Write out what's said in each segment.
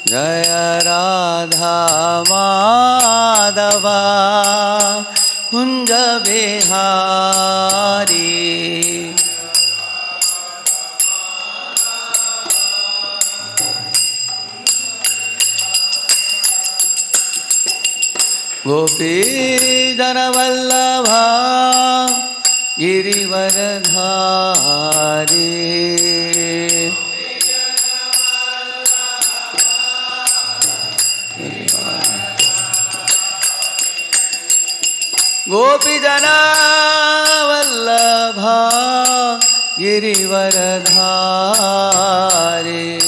Jaya Radha Madhava Kunja Bihari Gopi Jana Vallabha Girivaradhari Gopi Jana Vallabha Girivaradhari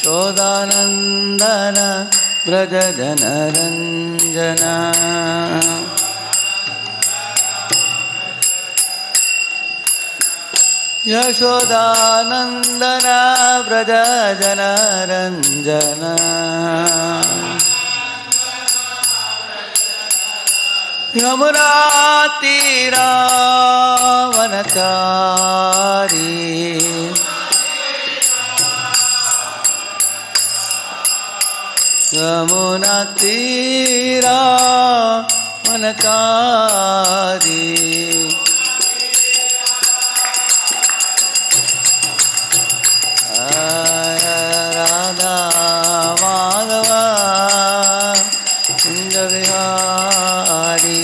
Shodanandana Braja Janaranjana Yashodanandana Braja Janaranjana Yamuna Tira Vanachari Yamuna Tira Vanachari Radha Madhava Kunja Bihari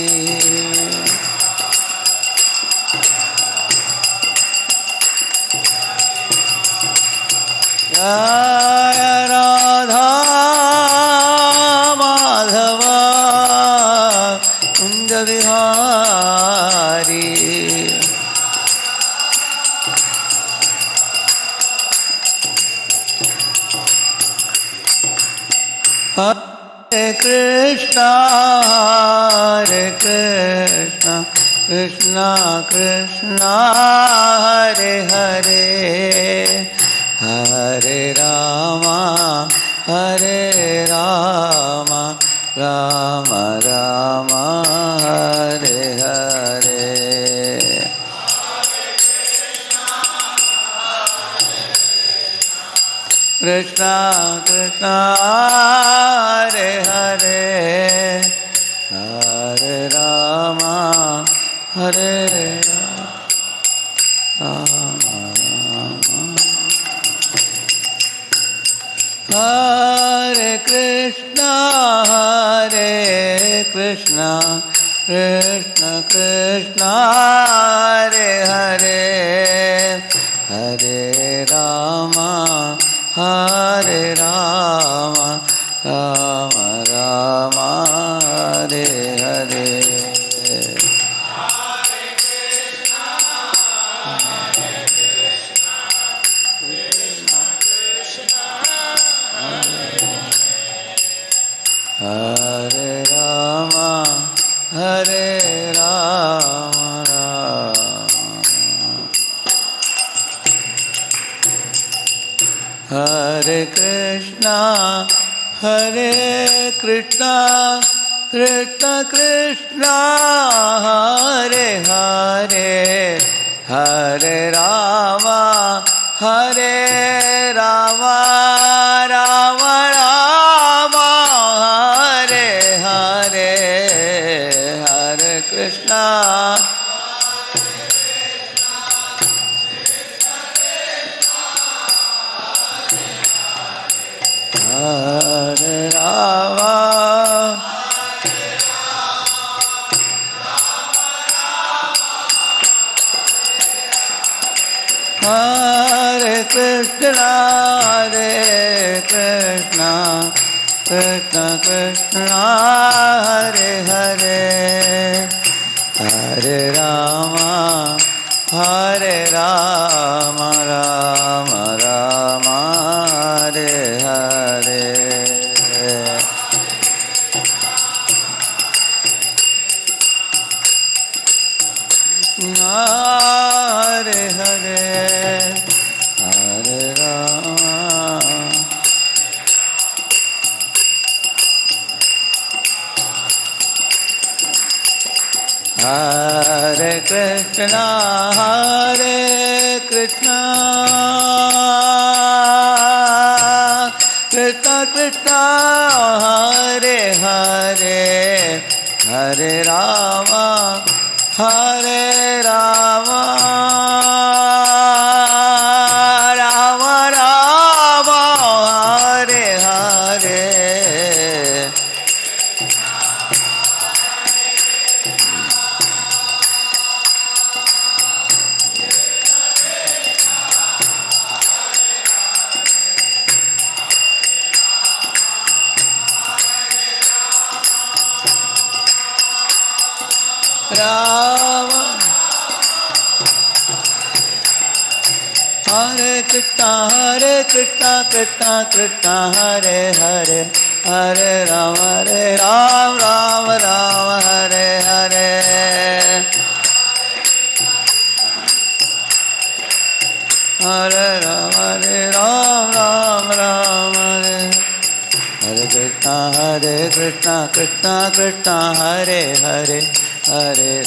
Jaya Radha Madhava Kunja Bihari Hare Krishna, Hare Krishna, Krishna Krishna, Hare Hare, Hare Rama, Hare Rama, Rama Rama, Hare Hare. Krishna Krishna Hare Hare Hare Rama Hare Rama Hare Krishna Hare Krishna Krishna Krishna Hare Hare Hare Rama Hare Rama, Rama Rama, Hare Hare. Hare Krishna, Hare Krishna, Krishna Krishna, Hare Rama, Hare Rama, Hare Krishna, Hare Krishna, Krishna Krishna, Hare Hare, Hare Rama, Hare Rama, Rama Rama, Hare Hare, Hare Krishna. Hare Rama, Hare Krishna, Hare Krishna, Krishna Krishna, Hare Hare, Hare Rama, Hare Rama, Rama Rama, Hare Hare. Hare Hare, Hare Rama, Hare Krishna, Krishna Krishna, Hare Hare, Hare Rama, Hare Rama, Rama Rama, Hare Hare. Rama, Hare Krishna, Krishna Krishna, Hare Hare, Hare Rama, Rama Rama, Hare Hare. Hare Rama, Rama Rama, Hare Krishna, Krishna Krishna, Hare Hare, Hare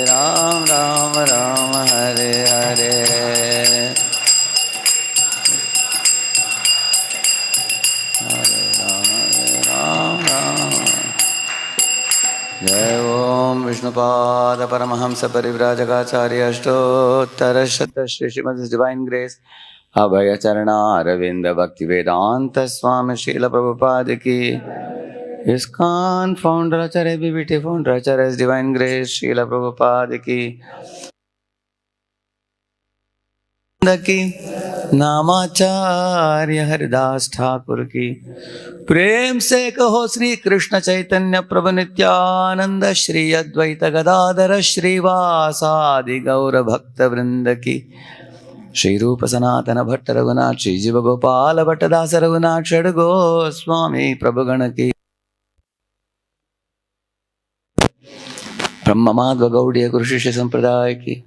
Rama, Rama Hare Hare. Hare Rama, Jai Om Vishnupada Paramahamsa Parivrajakacarya Ashtottara Shata Shri Srimad Divine Grace Abhaya Charana Aravinda Bhakti Vedanta Swami Srila Prabhupada ki. ISKCON founder Acharya BBT founder Acharya's Divine Grace Srila Prabhupada ki. की नामाचार्य हरिदास ठाकुर की. प्रेम से कहो श्री कृष्ण चैतन्य प्रभु नित्यानंद श्री अद्वैत गदाधर श्रीवासादि गौर भक्त वृंद की. श्री रूप सनातन भट्ट रघुनाथ श्री जीव गोपाल भट्टदास रघुनाथ षड गोस्वामी प्रभुगण की. ब्रह्म माध्व गौड़ीय गुरु शिष्य संप्रदाय की.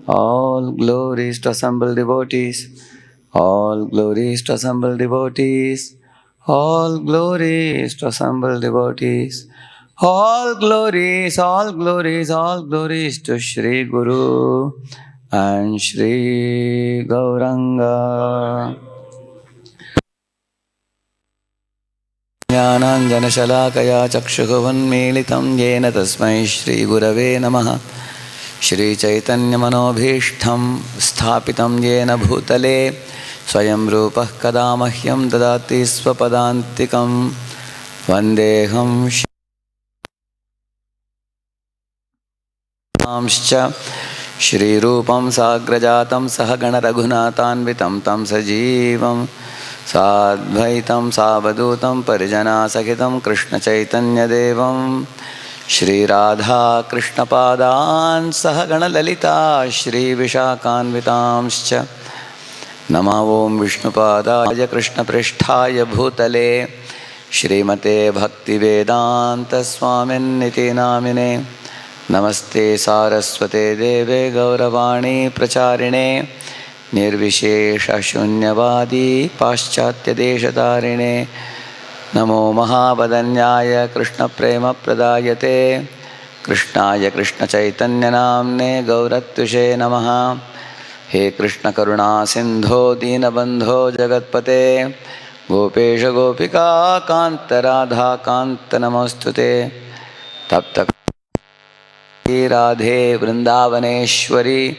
All glories to assembled devotees, all glories to assembled devotees, all glories to assembled devotees, all glories, all glories, all glories to Shri Guru and Shri Gauranga. Jnananjanashalakaya chakshugavunmilitam yena tasmai Shri Gurave namaha. Shri Chaitanya Manobhishtham Sthapitam Yena Bhutale Swayam Rupah Kadamahyam Dadati Swapadantikam Vandeham Shamscha Shri Rupam Sagrajatam Sahagana Raghunathanvitam Tam Sajivam Sadvaitam Savadutam Parijana Sakitam Krishna Chaitanya Devam Shri Radha Krishna Padan Sahagana Lalita Shri Vishakhanvitamscha Nama Om Vishnupadaya Krishna Pristhaya Bhutale Shrimate Bhakti Vedanta Swamin Niti Namine Namaste Saraswate Deve Gauravani Pracharine Nirvishesha Shunyavadi Paschatya Deshatarine Namo Mahabadanyaya Krishna Prema Pradayate Krishnaya Krishna Chaitanya Namne Gauratvise Namaha. He Krishna Karuna Sindho Dinabandho Jagatpate Gopesha Gopika Kanta Radha Kanta Namostute Tapta Radhe Vrindavaneshwari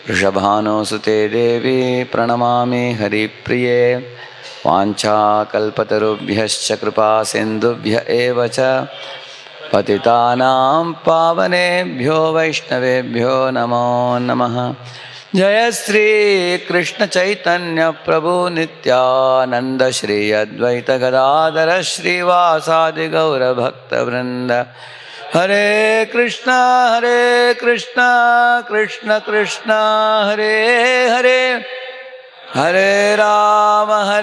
Rishabhano Sute Devi Pranamami Hari Priye Vancha kalpatarubhyascha kripa sindubhya evacha patitanam pavanebhyo vaishnavebhyo namo namaha. Jaya Shri Krishna Chaitanya Prabhu Nityananda Shri Advaita Gadadhara Shri Vasadi Gaura Bhakta Vrinda. Hare Krishna Krishna Krishna Hare Hare Hare Rama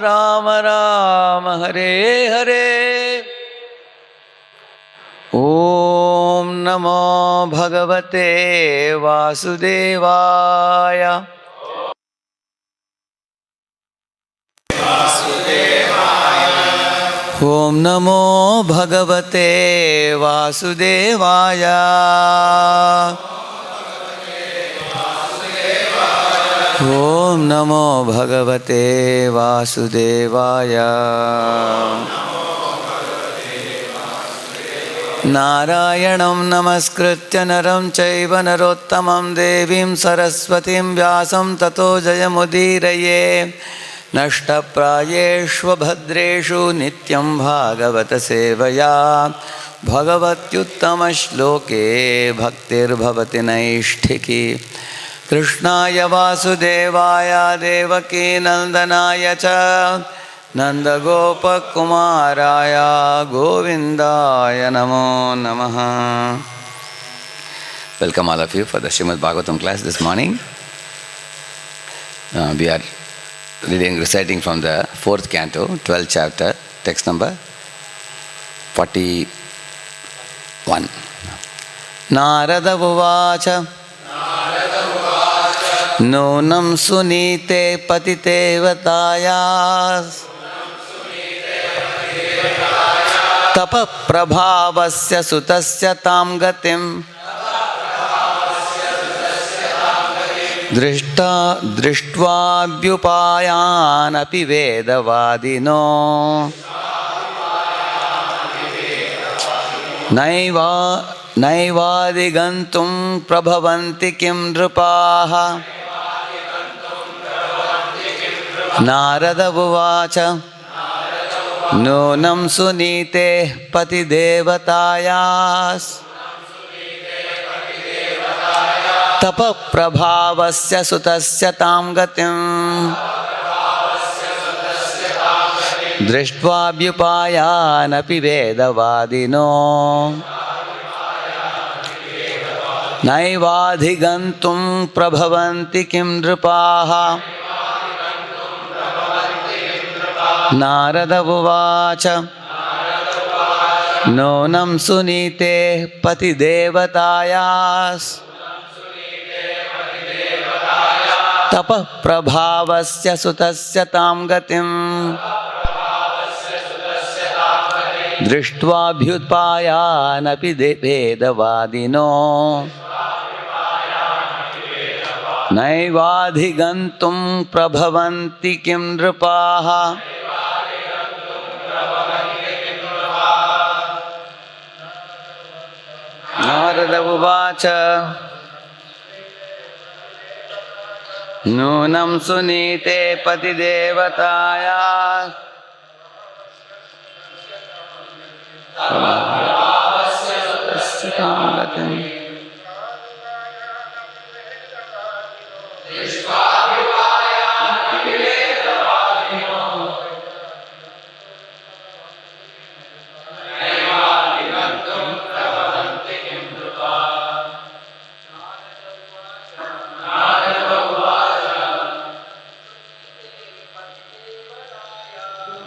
Rama Rama Hare Hare. Om Namo Bhagavate Vasudevaya. Om Namo Bhagavate Vasudevaya. Om Namo Bhagavate Vasudevaya. Narayanam Namaskritya Naram Chaiva Narottamam Devim Saraswatim Vyasam Tato Jayamudiraye Nashtaprayeshva Bhadreshu Nityam Bhagavata Sevaya Bhagavatyuttama Shloke Bhaktir Bhavati Naishtiki Krishnaya Vasudevaya Devaki Nandanaya Cha Nanda Gopa Kumaraya Govindaya Namo Namaha. Welcome all of you for the Srimad Bhagavatam class this morning. We are reciting from the 4th canto, 12th chapter, text number 41. Narada Uvacha Nunam Sunite Patite Vatayas Tapa Prabhavasya Sutasya Tam Gatim Drishtva Bhupayan Api Vedavadino Naivadigantum Prabhavanti Kim Nrupaha Narada Uvacha Nunam Sunite Pati Devatayas Tapa Prabhavasya Sutasya Tam Gatim Drishtva Bhupayan Api Vedavadino Naivadhigantum Prabhavanti Kim Nrupaha Narada Uvacha Nunam Sunite Pati Devatayas Tapa Prabhavasya Sutasya Tam Gatim Drishtva Bhupayan Api Vedavadino Naivadhigantum Prabhavanti Kim Nrupaha Narada Uvacha Nunam Sunite Pati Devataya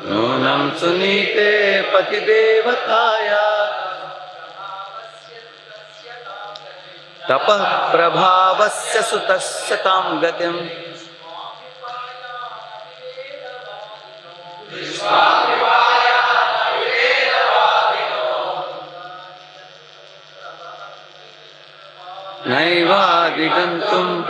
Nunam Sunite Pati Devataya Tapa Prabhavasya Sutasya Tam Gatim Naivadigantum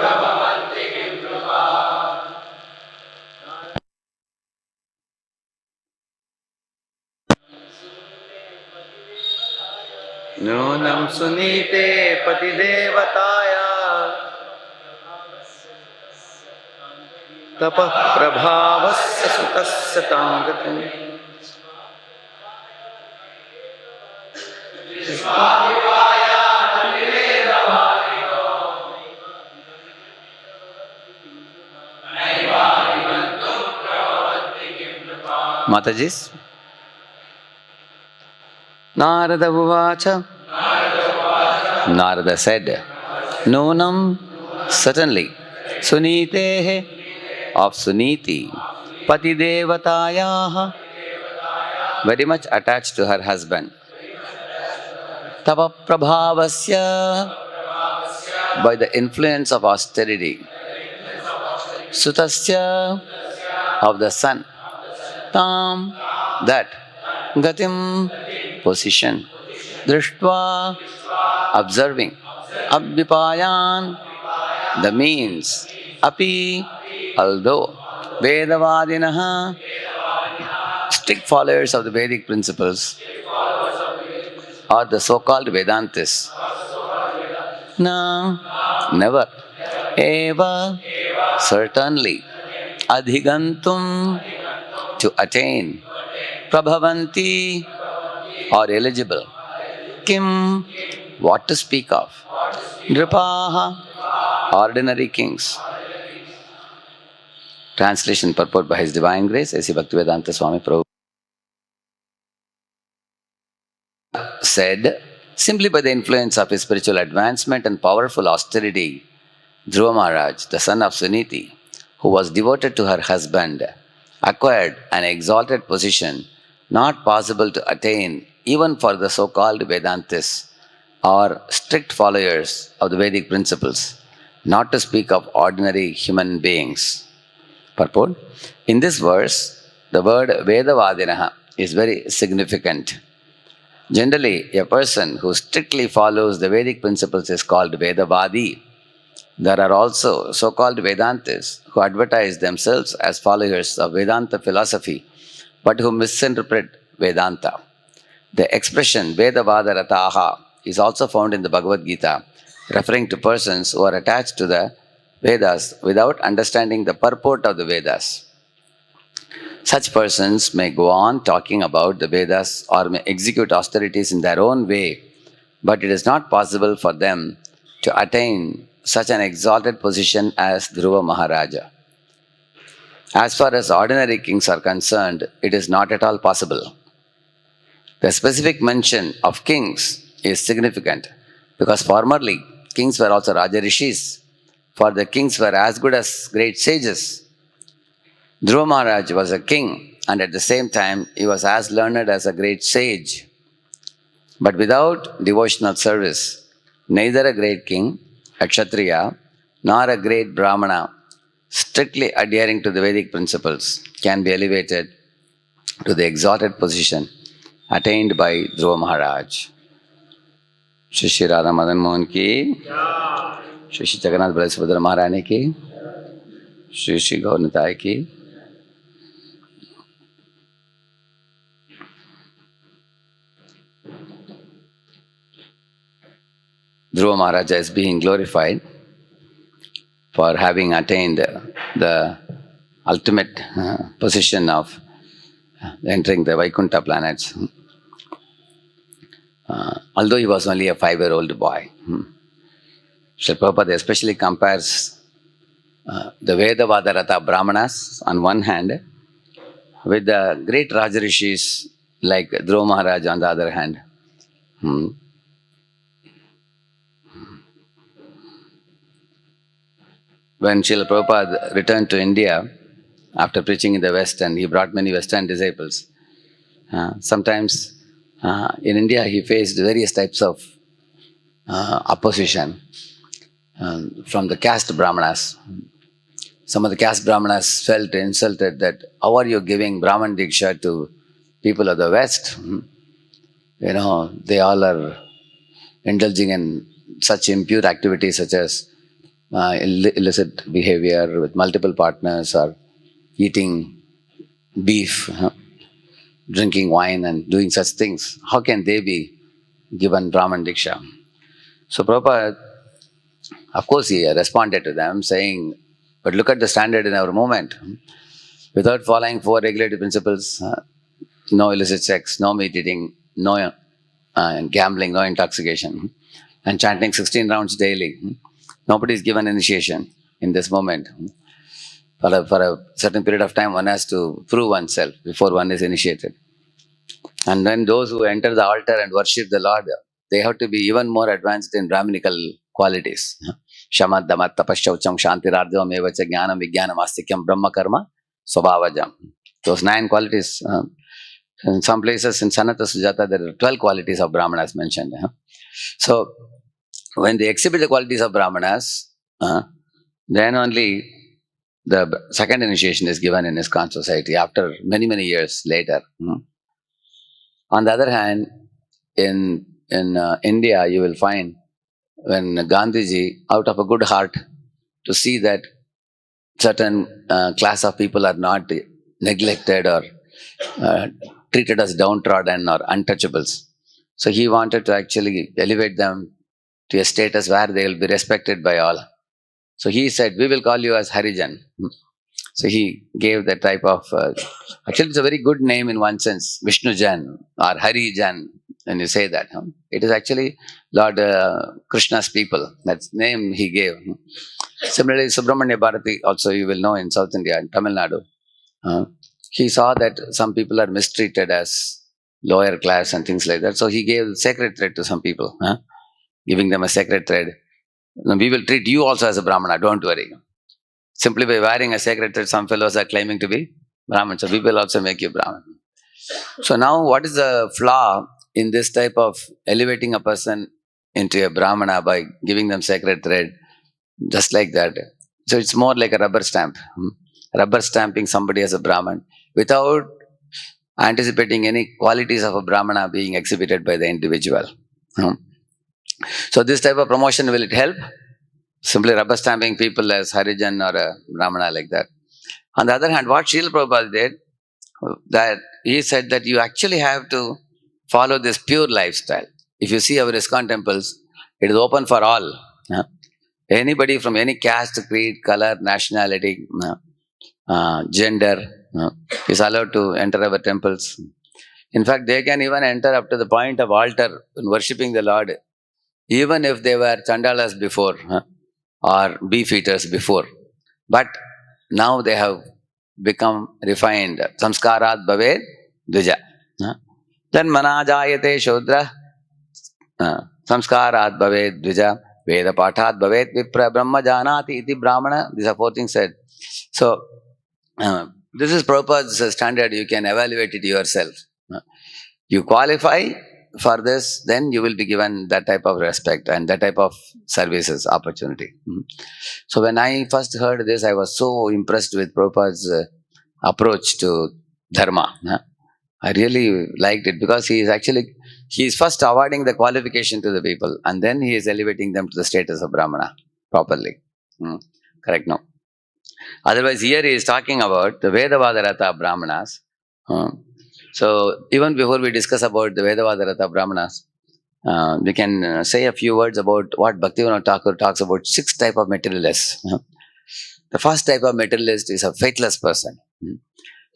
Nunam Sunite Pati Devataya Tapa Prabhavasya Sutasya Tam Gatim Matajis Narada Uvacha Narada said Nunam certainly Sunitehe of Suniti Pati Devatayaha very much attached to her husband Tava Prabhavasya by the influence of austerity Sutasya of the sun Tam that gatim, position, drishtva, observing, abhipayan, the means, api, although, vedavadinaha, strict followers of the Vedic principles, or the so-called Vedantists, no, never, eva, certainly, adhigantum, to attain, prabhavanti, or eligible, kim, what to speak of, nripaha, ordinary kings. Translation purport by His Divine Grace, A.C. Bhaktivedanta Swami Prabhupada said, simply by the influence of his spiritual advancement and powerful austerity, Dhruva Maharaj, the son of Suniti, who was devoted to her husband, acquired an exalted position not possible to attain even for the so-called Vedantists or strict followers of the Vedic principles, not to speak of ordinary human beings. Purport. In this verse, the word Vedavadinaha is very significant. Generally, a person who strictly follows the Vedic principles is called Vedavadi. There are also so-called Vedantists who advertise themselves as followers of Vedanta philosophy, but who misinterpret Vedanta. The expression Vedavada Rataha is also found in the Bhagavad Gita, referring to persons who are attached to the Vedas without understanding the purport of the Vedas. Such persons may go on talking about the Vedas or may execute austerities in their own way, but it is not possible for them to attain such an exalted position as Dhruva Maharaja. As far as ordinary kings are concerned, it is not at all possible. The specific mention of kings is significant because formerly kings were also Raja Rishis, for the kings were as good as great sages. Dhruva Maharaj was a king and at the same time he was as learned as a great sage. But without devotional service, neither a great king, a Kshatriya, nor a great Brahmana, strictly adhering to the Vedic principles, can be elevated to the exalted position attained by Dhruva Maharaj. Shri Shri Radha Madan Mohan ki, Shri Shri Jagannath Baladev Subhadra Maharani ki, Shri Shri Gaur Nitai ki. Dhruva Maharaja is being glorified for having attained the ultimate position of entering the Vaikuntha planets. Although he was only a 5-year-old boy. Srila Prabhupada especially compares the Vedavadarata Brahmanas on one hand with the great Rajarishis like Dhruva Maharaj on the other hand. When Srila Prabhupada returned to India after preaching in the West and he brought many Western disciples, sometimes in India he faced various types of opposition from the caste Brahmanas. Some of the caste Brahmanas felt insulted that how are you giving Brahman Diksha to people of the West? They all are indulging in such impure activities such as illicit behavior with multiple partners or eating beef, drinking wine and doing such things. How can they be given Brahman Diksha? So Prabhupada, of course, he responded to them saying, but look at the standard in our movement. Without following 4 regulative principles, no illicit sex, no meat eating, no gambling, no intoxication, and chanting 16 rounds daily. Nobody is given initiation in this moment. For a certain period of time, one has to prove oneself before one is initiated. And then those who enter the altar and worship the Lord, they have to be even more advanced in Brahminical qualities. Shamat, Damat, Tapashaucham, Shantirardham, Evacha, Jnanam, Vijnanam, Astikyam, Brahma Karma, Swabhavajam. Those 9 qualities. In some places in Sanata Sujata, there are 12 qualities of Brahmanas mentioned. So, when they exhibit the qualities of Brahmanas, then only the second initiation is given in ISKCON society after many, many years later. On the other hand, in India, you will find when Gandhiji, out of a good heart, to see that certain class of people are not neglected or uh, treated as downtrodden or untouchables. So he wanted to actually elevate them to a status where they will be respected by all. So he said, "We will call you as Harijan." So he gave that type of. Actually, it's a very good name in one sense, Vishnu Jan or Hari Jan. When you say that, it is actually Lord Krishna's people. That's the name he gave. Similarly, Subramanya Bharati, also you will know in South India, in Tamil Nadu. He saw that some people are mistreated as lower class and things like that. So he gave sacred thread to some people, giving them a sacred thread. We will treat you also as a Brahmana, don't worry. Simply by wearing a sacred thread, some fellows are claiming to be Brahman. So we will also make you Brahman. So now what is the flaw in this type of elevating a person into a Brahmana by giving them sacred thread? Just like that. So it's more like a rubber stamp. Rubber stamping somebody as a Brahman without anticipating any qualities of a Brahmana being exhibited by the individual. So this type of promotion, will it help? Simply rubber stamping people as Harijan or a Brahmana like that. On the other hand, what Srila Prabhupada did, that he said that you actually have to follow this pure lifestyle. If you see our ISKCON temples, it is open for all. Anybody from any caste, creed, color, nationality, gender is allowed to enter our temples. In fact, they can even enter up to the point of altar in worshipping the Lord, even if they were chandalas before or beef eaters before. But now they have become refined. Samskarat bhavet dvija. Then manajayate shodra. Samskarat bhavet dvija. Veda pathat bhavet vipra brahma janati iti brahmana. These are 4 things said. So, this is Prabhupada's standard. You can evaluate it yourself. You qualify for this, then you will be given that type of respect and that type of services opportunity. So when I first heard this, I was so impressed with Prabhupada's approach to dharma. I really liked it because he is first awarding the qualification to the people and then he is elevating them to the status of Brahmana properly. Correct? No. Otherwise, here he is talking about the Vedavadarata Brahmanas. So even before we discuss about the Vedavadarata Brahmanas, we can say a few words about what Bhaktivinoda Thakur talks about 6 types of materialists. The first type of materialist is a faithless person.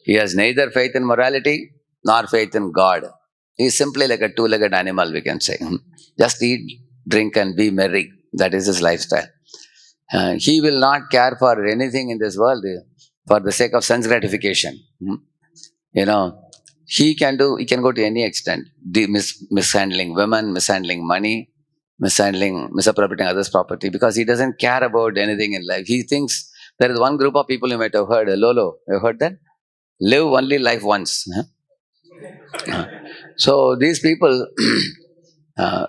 He has neither faith in morality nor faith in God. He is simply like a 2-legged animal, we can say. Just eat, drink and be merry. That is his lifestyle. He will not care for anything in this world for the sake of sense gratification. He can go to any extent. Mishandling women, mishandling money, misappropriating others' property, because he doesn't care about anything in life. He thinks there is one group of people you might have heard, Lolo. You have heard that? Live only life once. So these people,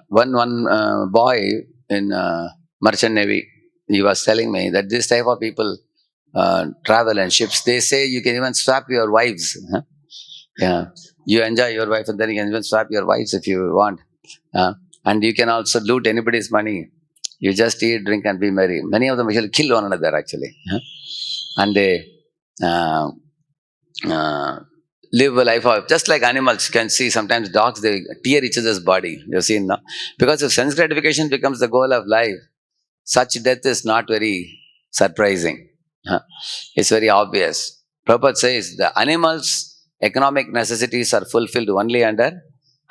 one boy in Merchant Navy, he was telling me that this type of people travel in ships. They say you can even swap your wives. You enjoy your wife and then you can even swap your wives if you want. And you can also loot anybody's money. You just eat, drink and be merry. Many of them will kill one another actually. And they live a life of, just like animals. You can see sometimes dogs, they tear each other's body. You've seen now. Because if sense gratification becomes the goal of life, such death is not very surprising. It's very obvious. Prabhupada says the animals' economic necessities are fulfilled only under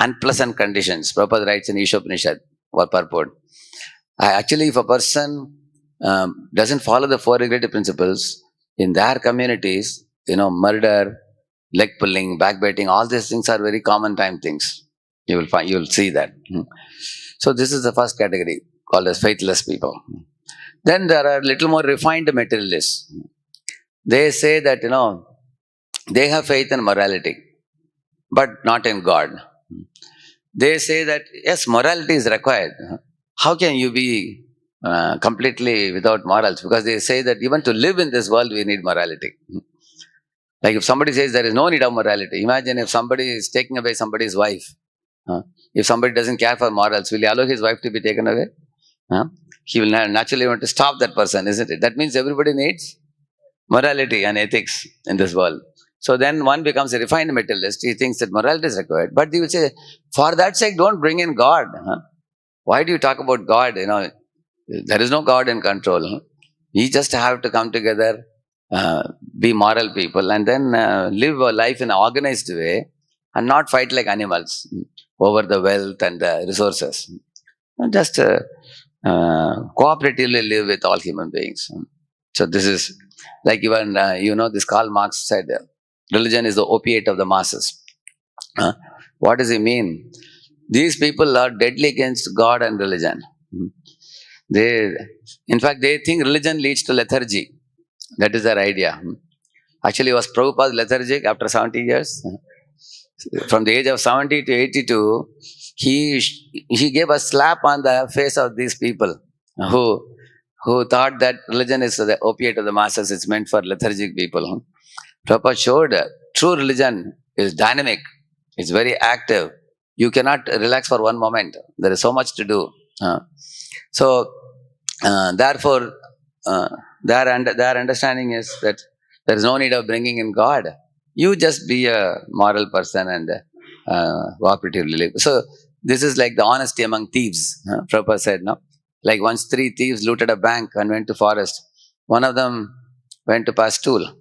unpleasant conditions. Prabhupada writes in Ishopanishad or purport. Actually, if a person doesn't follow the 4 regulative principles, in their communities, murder, leg pulling, backbiting, all these things are very common time things. You will see that. So this is the first category called as faithless people. Then there are little more refined materialists. They say that, they have faith in morality, but not in God. They say that, yes, morality is required. How can you be completely without morals? Because they say that even to live in this world, we need morality. Like if somebody says there is no need of morality, imagine if somebody is taking away somebody's wife. If somebody doesn't care for morals, will he allow his wife to be taken away? He will naturally want to stop that person, isn't it? That means everybody needs morality and ethics in this world. So then one becomes a refined materialist. He thinks that morality is required. But he will say, for that sake, don't bring in God. Why do you talk about God? There is no God in control. We just have to come together, be moral people, and then live a life in an organized way and not fight like animals over the wealth and the resources. And just cooperatively live with all human beings. So this is like even, this Karl Marx said, religion is the opiate of the masses. What does he mean? These people are deadly against God and religion. They, in fact, they think religion leads to lethargy. That is their idea. Actually, was Prabhupada lethargic after 70 years? From the age of 70 to 82, he gave a slap on the face of these people who thought that religion is the opiate of the masses. It's meant for lethargic people. Prabhupada showed true religion is dynamic. It's very active. You cannot relax for one moment. There is so much to do. Therefore, their understanding is that there is no need of bringing in God. You just be a moral person and cooperatively live. So this is like the honesty among thieves. Prabhupada said, no? Like once 3 thieves looted a bank and went to forest. One of them went to pass stool.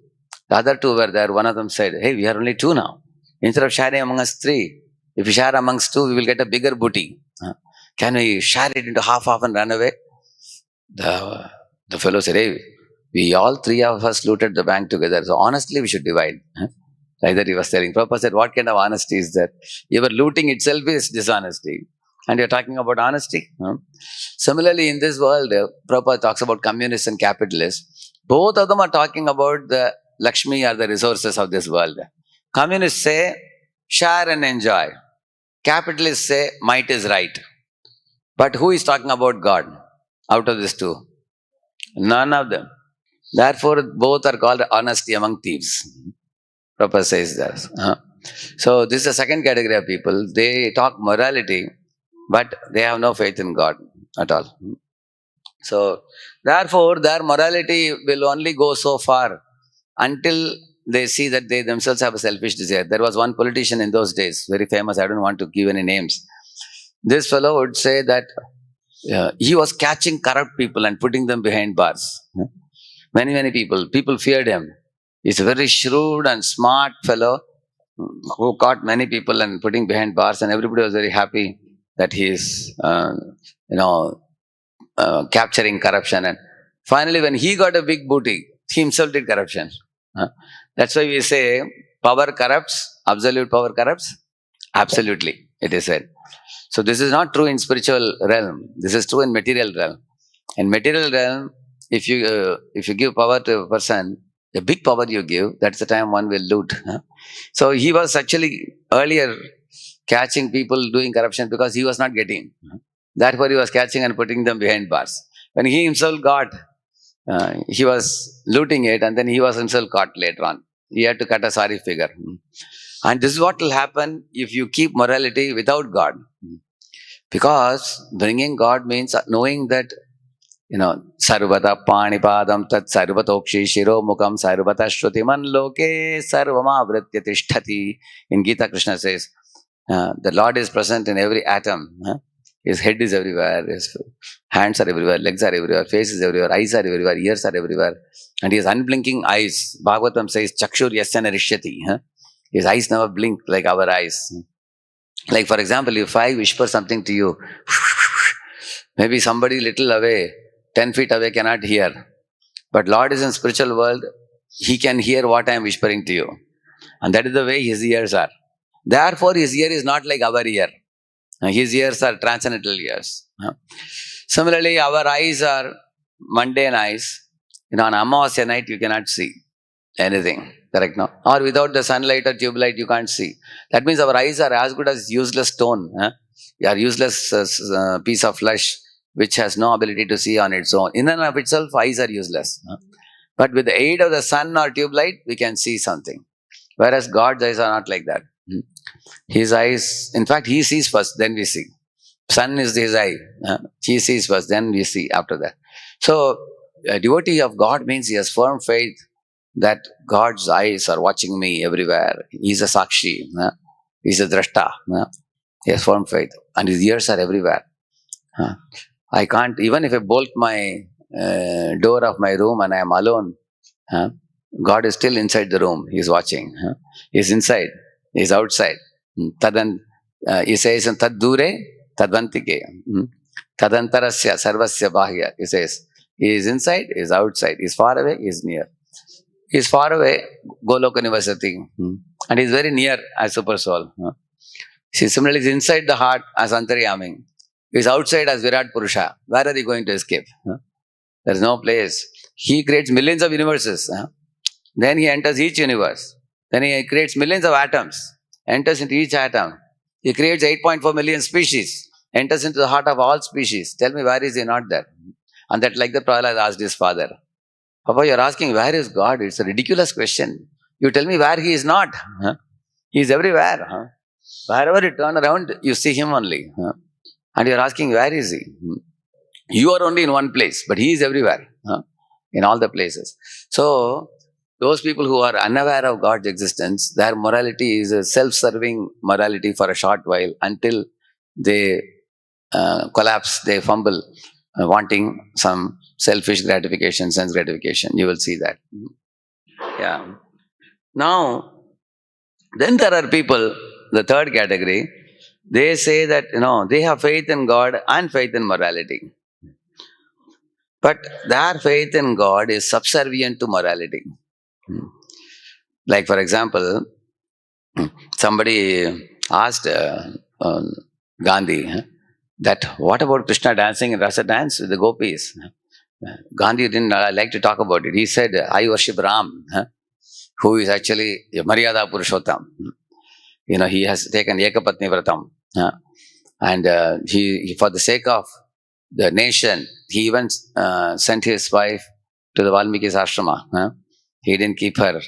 The other 2 were there. One of them said, hey, we are only 2 now. Instead of sharing among us 3, if we share amongst 2, we will get a bigger booty. Can we share it into half and run away? The fellow said, hey, we all 3 of us looted the bank together. So honestly, we should divide. Like that he was telling. Prabhupada said, what kind of honesty is that? Even looting itself is dishonesty. And you're talking about honesty. Similarly, in this world, Prabhupada talks about communists and capitalists. Both of them are talking about the Lakshmi or the resources of this world. Communists say, share and enjoy. Capitalists say, might is right. But who is talking about God out of these 2? None of them. Therefore, both are called honesty among thieves. Prabhupada says that. So, this is the second category of people. They talk morality, but they have no faith in God at all. So, therefore, their morality will only go so far until they see that they themselves have a selfish desire. There was one politician in those days, very famous, I don't want to give any names. This fellow would say that he was catching corrupt people and putting them behind bars. Many people feared him. He's a very shrewd and smart fellow who caught many people and putting behind bars, and everybody was very happy that he is, capturing corruption. And finally, when he got a big booty, he himself did corruption. That's why we say power corrupts, absolute power corrupts. Absolutely, it is said. So this is not true in spiritual realm. This is true in material realm. In material realm, if you give power to a person, the big power you give, that's the time one will loot. So he was actually earlier catching people doing corruption because he was not getting. Therefore, he was catching and putting them behind bars. When he himself got, he was looting it, and then he was himself caught later on. He had to cut a sorry figure. And this is what will happen if you keep morality without God. Because bringing God means knowing that, sarvata panipadam tat sarvatokshi shiro mukam sarvata shrutiman loke sarvama vritya tishtati. In Gita, Krishna says, the Lord is present in every atom. His head is everywhere, his hands are everywhere, legs are everywhere, face is everywhere, eyes are everywhere, ears are everywhere. And he has unblinking eyes. Bhagavatam says, Chakshur yasyana rishyati. His eyes never blink like our eyes. Like for example, if I whisper something to you, maybe somebody little away, 10 feet away cannot hear. But Lord is in spiritual world, He can hear what I am whispering to you. And that is the way His ears are. Therefore, His ear is not like our ear. His ears are transcendental ears. Similarly, our eyes are mundane eyes. On Amavasya night, you cannot see anything. Correct, no? Or without the sunlight or tube light, you can't see. That means our eyes are as good as useless stone. They are useless piece of flesh which has no ability to see on its own. In and of itself, eyes are useless. But with the aid of the sun or tube light, we can see something. Whereas God's eyes are not like that. His eyes, in fact, He sees first, then we see. Sun is His eye. He sees first, then we see after that. So, a devotee of God means he has firm faith that God's eyes are watching me everywhere. He's a Sakshi. He's a Drashta. He has firm faith. And his ears are everywhere. I can't, even if I bolt my door of my room and I am alone, God is still inside the room. He is watching. He is inside. He is outside. Tadan, he says, Tad dure, tadvantike. Tadantarasya sarvasya bahya. He says, he is inside, he is outside. He is far away, he is near. He is far away, Goloka Nivasati. And he is very near as Super Soul. See, similarly, he is inside the heart as Antaryami. He is outside as Virat Purusha. Where are they going to escape? There is no place. He creates millions of universes. Then he enters each universe. Then he creates millions of atoms. Enters into each atom. He creates 8.4 million species. Enters into the heart of all species. Tell me, where is he not there? And that, like the Prahlad asked his father, Papa, you are asking, where is God? It's a ridiculous question. You tell me where he is not. He is everywhere. Wherever you turn around, you see him only. And you are asking, where is he? You are only in one place, but he is everywhere. In all the places. So, those people who are unaware of God's existence, their morality is a self-serving morality for a short while until they collapse, they fumble, wanting some selfish gratification, sense gratification. You will see that. Yeah. Now, then there are people, the third category, they say that, they have faith in God and faith in morality. But their faith in God is subservient to morality. Like, for example, somebody asked Gandhi that, what about Krishna dancing in Rasa dance with the gopis? Gandhi didn't like to talk about it. He said, I worship Ram, who is actually Maryada Purushottam. He has taken Ekapatni Vratam. And he, for the sake of the nation, he even sent his wife to the Valmiki's ashrama. He didn't keep her.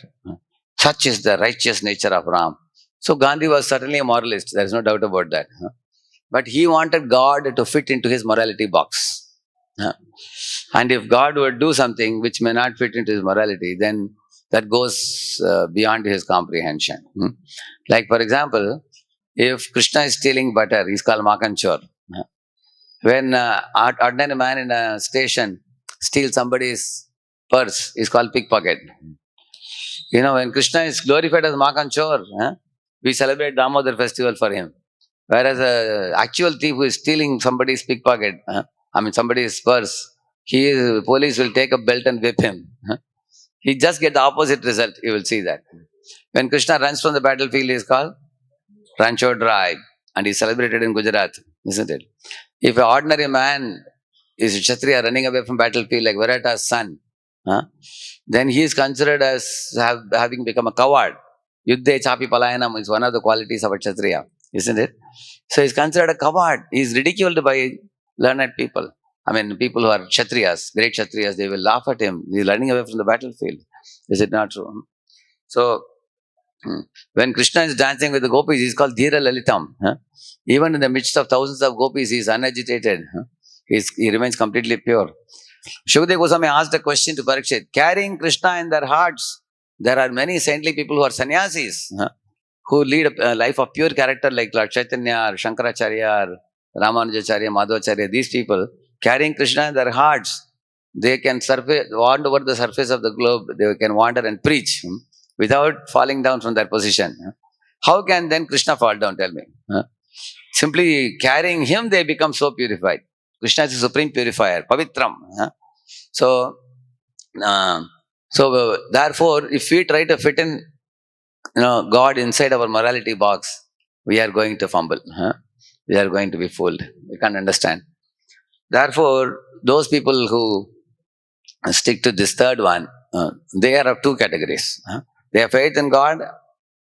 Such is the righteous nature of Ram. So Gandhi was certainly a moralist. There is no doubt about that. But he wanted God to fit into his morality box. And if God would do something which may not fit into his morality, then that goes beyond his comprehension. Like, for example, if Krishna is stealing butter, he's called Makanchor. When ordinary man in a station steals somebody's purse, he's called pickpocket. When Krishna is glorified as Makanchor, we celebrate Damodar festival for him. Whereas an actual thief who is stealing somebody's pickpocket, somebody's purse, police will take a belt and whip him. He just get the opposite result. You will see that. When Krishna runs from the battlefield, he is called Rancho Drive, and he is celebrated in Gujarat, isn't it? If an ordinary man is a Kshatriya running away from battlefield like Virata's son, then he is considered as having become a coward. Yuddhe Chapi Palayanam is one of the qualities of a Kshatriya, isn't it? So he is considered a coward. He is ridiculed by learned people. People who are Kshatriyas, great Kshatriyas, they will laugh at him. He is running away from the battlefield. Is it not true? So, when Krishna is dancing with the gopis, he is called Dhira Lalitam. Even in the midst of thousands of gopis, he is unagitated. He remains completely pure. Shukadeva Goswami asked a question to Parikshit. Carrying Krishna in their hearts, there are many saintly people who are sannyasis, who lead a life of pure character like Lord Chaitanya or Shankaracharya or Ramanujacharya, Madhvacharya. These people, carrying Krishna in their hearts, they can wander over the surface of the globe. They can wander and preach without falling down from their position. How can then Krishna fall down? Tell me. Simply carrying him, they become so purified. Krishna is the supreme purifier, Pavitram. So, therefore, if we try to fit in, God inside our morality box, we are going to fumble. We are going to be fooled. We can't understand. Therefore, those people who stick to this third one, they are of two categories. They have faith in God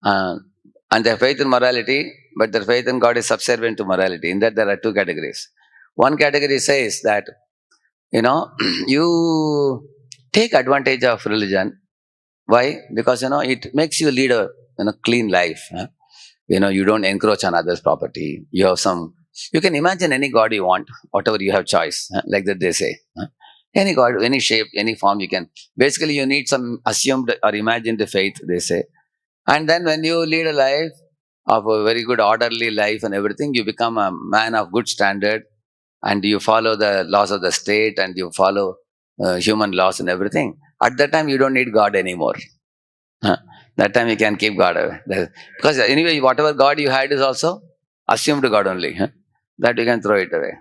and they have faith in morality, but their faith in God is subservient to morality. In that, there are two categories. One category says that, you take advantage of religion. Why? Because it makes you lead a clean life. You don't encroach on others' property. You have some. You can imagine any god you want, whatever you have choice. Like that they say. Any god, any shape, any form you can. Basically, you need some assumed or imagined faith. They say, and then when you lead a life of a very good orderly life and everything, you become a man of good standard, and you follow the laws of the state, and you follow human laws and everything. At that time, you don't need God anymore. Huh. That time you can keep God away. Because anyway, whatever God you had is also assumed God only. Huh. That you can throw it away.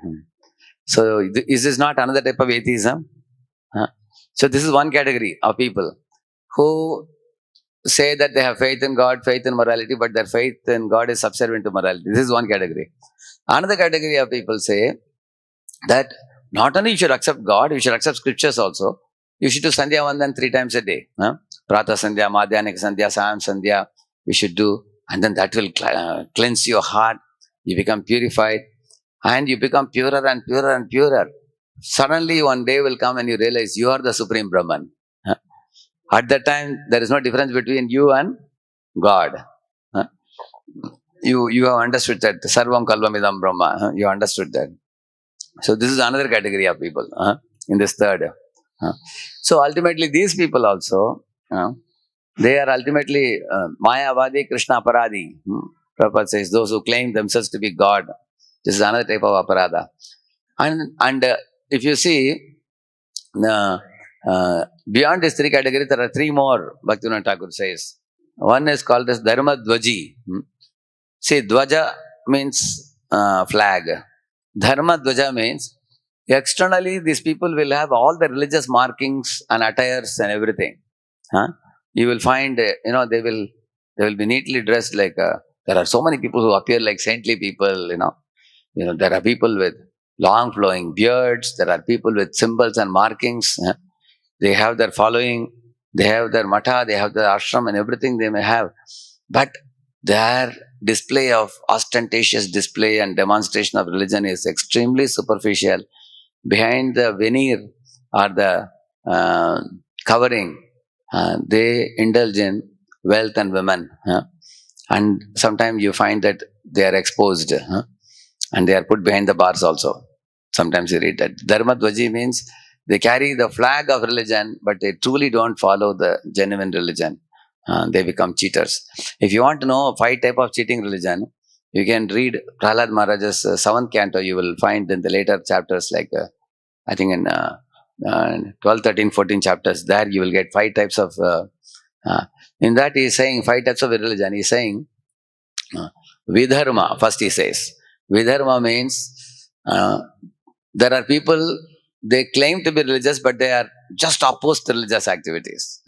So is this not another type of atheism? Huh. So this is one category of people who say that they have faith in God, faith in morality, but their faith in God is subservient to morality. This is one category. Another category of people say that not only you should accept God, you should accept scriptures also. You should do Sandhya Vandan 3 times a day. Huh? Prata Sandhya, Madhyanika Sandhya, Sam Sandhya. You should do, and then that will cleanse your heart. You become purified, and you become purer and purer and purer. Suddenly, one day will come and you realize you are the Supreme Brahman. Huh? At that time, there is no difference between you and God. Huh? You have understood that Sarvam Kalvamidam Brahma. Huh? You understood that. So this is another category of people in this third. So ultimately, these people also, they are ultimately Mayavadi, Krishna Aparadi. Prabhupada says those who claim themselves to be God. This is another type of aparada. And if you see, beyond these three categories, there are three more. Bhaktivinoda Thakur says. One is called as Dharma Dvaji. See, Dvaja means flag. Dharma Dvaja means externally these people will have all the religious markings and attires and everything. You will find, they will be neatly dressed like. There are so many people who appear like saintly people. There are people with long flowing beards. There are people with symbols and markings. They have their following. They have their mata. They have their ashram and everything they may have. But their display of ostentatious display and demonstration of religion is extremely superficial. Behind the veneer or the covering, they indulge in wealth and women. And sometimes you find that they are exposed and they are put behind the bars also. Sometimes you read that. Dharma Dvaji means they carry the flag of religion, but they truly don't follow the genuine religion. They become cheaters. If you want to know 5 types of cheating religion, you can read Prahlad Maharaj's 7th canto. You will find in the later chapters, like I think in 12, 13, 14 chapters, there you will get 5 types of. In that, he is saying 5 types of religion. He is saying Vidharma. First, he says Vidharma means there are people, they claim to be religious, but they are just opposed to religious activities.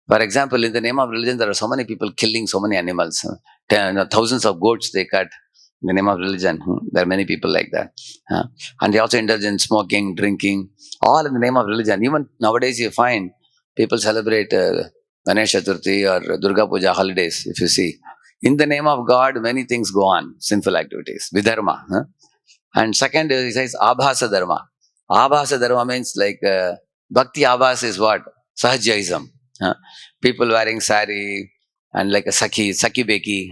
For example, in the name of religion, there are so many people killing so many animals. Thousands of goats they cut in the name of religion. There are many people like that. And they also indulge in smoking, drinking, all in the name of religion. Even nowadays, you find people celebrate Ganesh Chaturthi or Durga Puja holidays, if you see. In the name of God, many things go on, sinful activities, vidharma. And second, he says Abhasa Dharma. Abhasa Dharma means like Bhakti Abhas is what? Sahajyaism. People wearing sari and like a Sakhi Beki.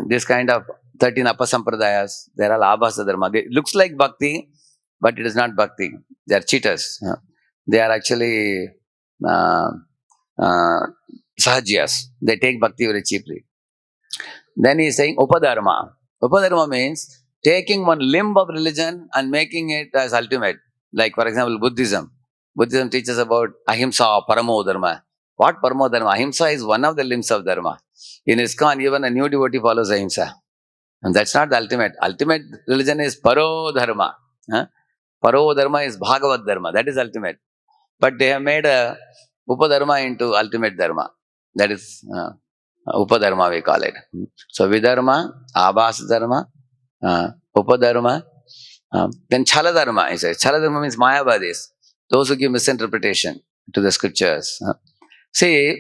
This kind of 13 Apasampradayas, they are all Abhasa Dharma. It looks like Bhakti, but it is not Bhakti. They are cheaters. They are actually Sahajyas. They take Bhakti very cheaply. Then he is saying Upadharma. Upadharma means taking one limb of religion and making it as ultimate. Like, for example, Buddhism. Buddhism teaches about Ahimsa, Paramo Dharma. What Paramo Dharma? Ahimsa is one of the limbs of Dharma. In ISKCON, even a new devotee follows Ahimsa. And that's not the ultimate. Ultimate religion is Paro Dharma. Paro Dharma is Bhagavad Dharma. That is ultimate. But they have made a Upadharma into ultimate Dharma. That is Upadharma, we call it. So Vidharma, Abhas Dharma, Upadharma, then Chala Dharma, he says. Chala Dharma means Mayavadis, those who give misinterpretation to the scriptures. See,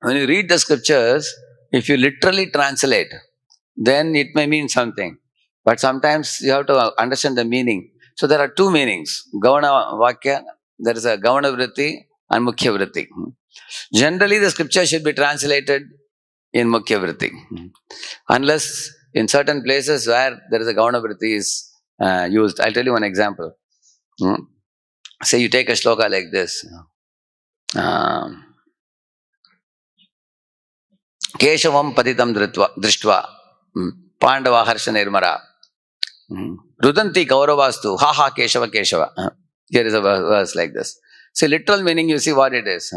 when you read the scriptures, if you literally translate, then it may mean something. But sometimes you have to understand the meaning. So there are 2 meanings, Gavana Vakya there is a Gavana Vritti and Mukhya Vritti. Generally, the scripture should be translated in Mukhya Vritti. Unless in certain places where there is a Gavana Vritti is used. I'll tell you one example. Say you take a shloka like this. Keshavam patitam drishtva Pandava harsha nirmara Rudanti kauravastu ha ha Keshava Keshava. Here is a verse like this. See, literal meaning, you see what it is.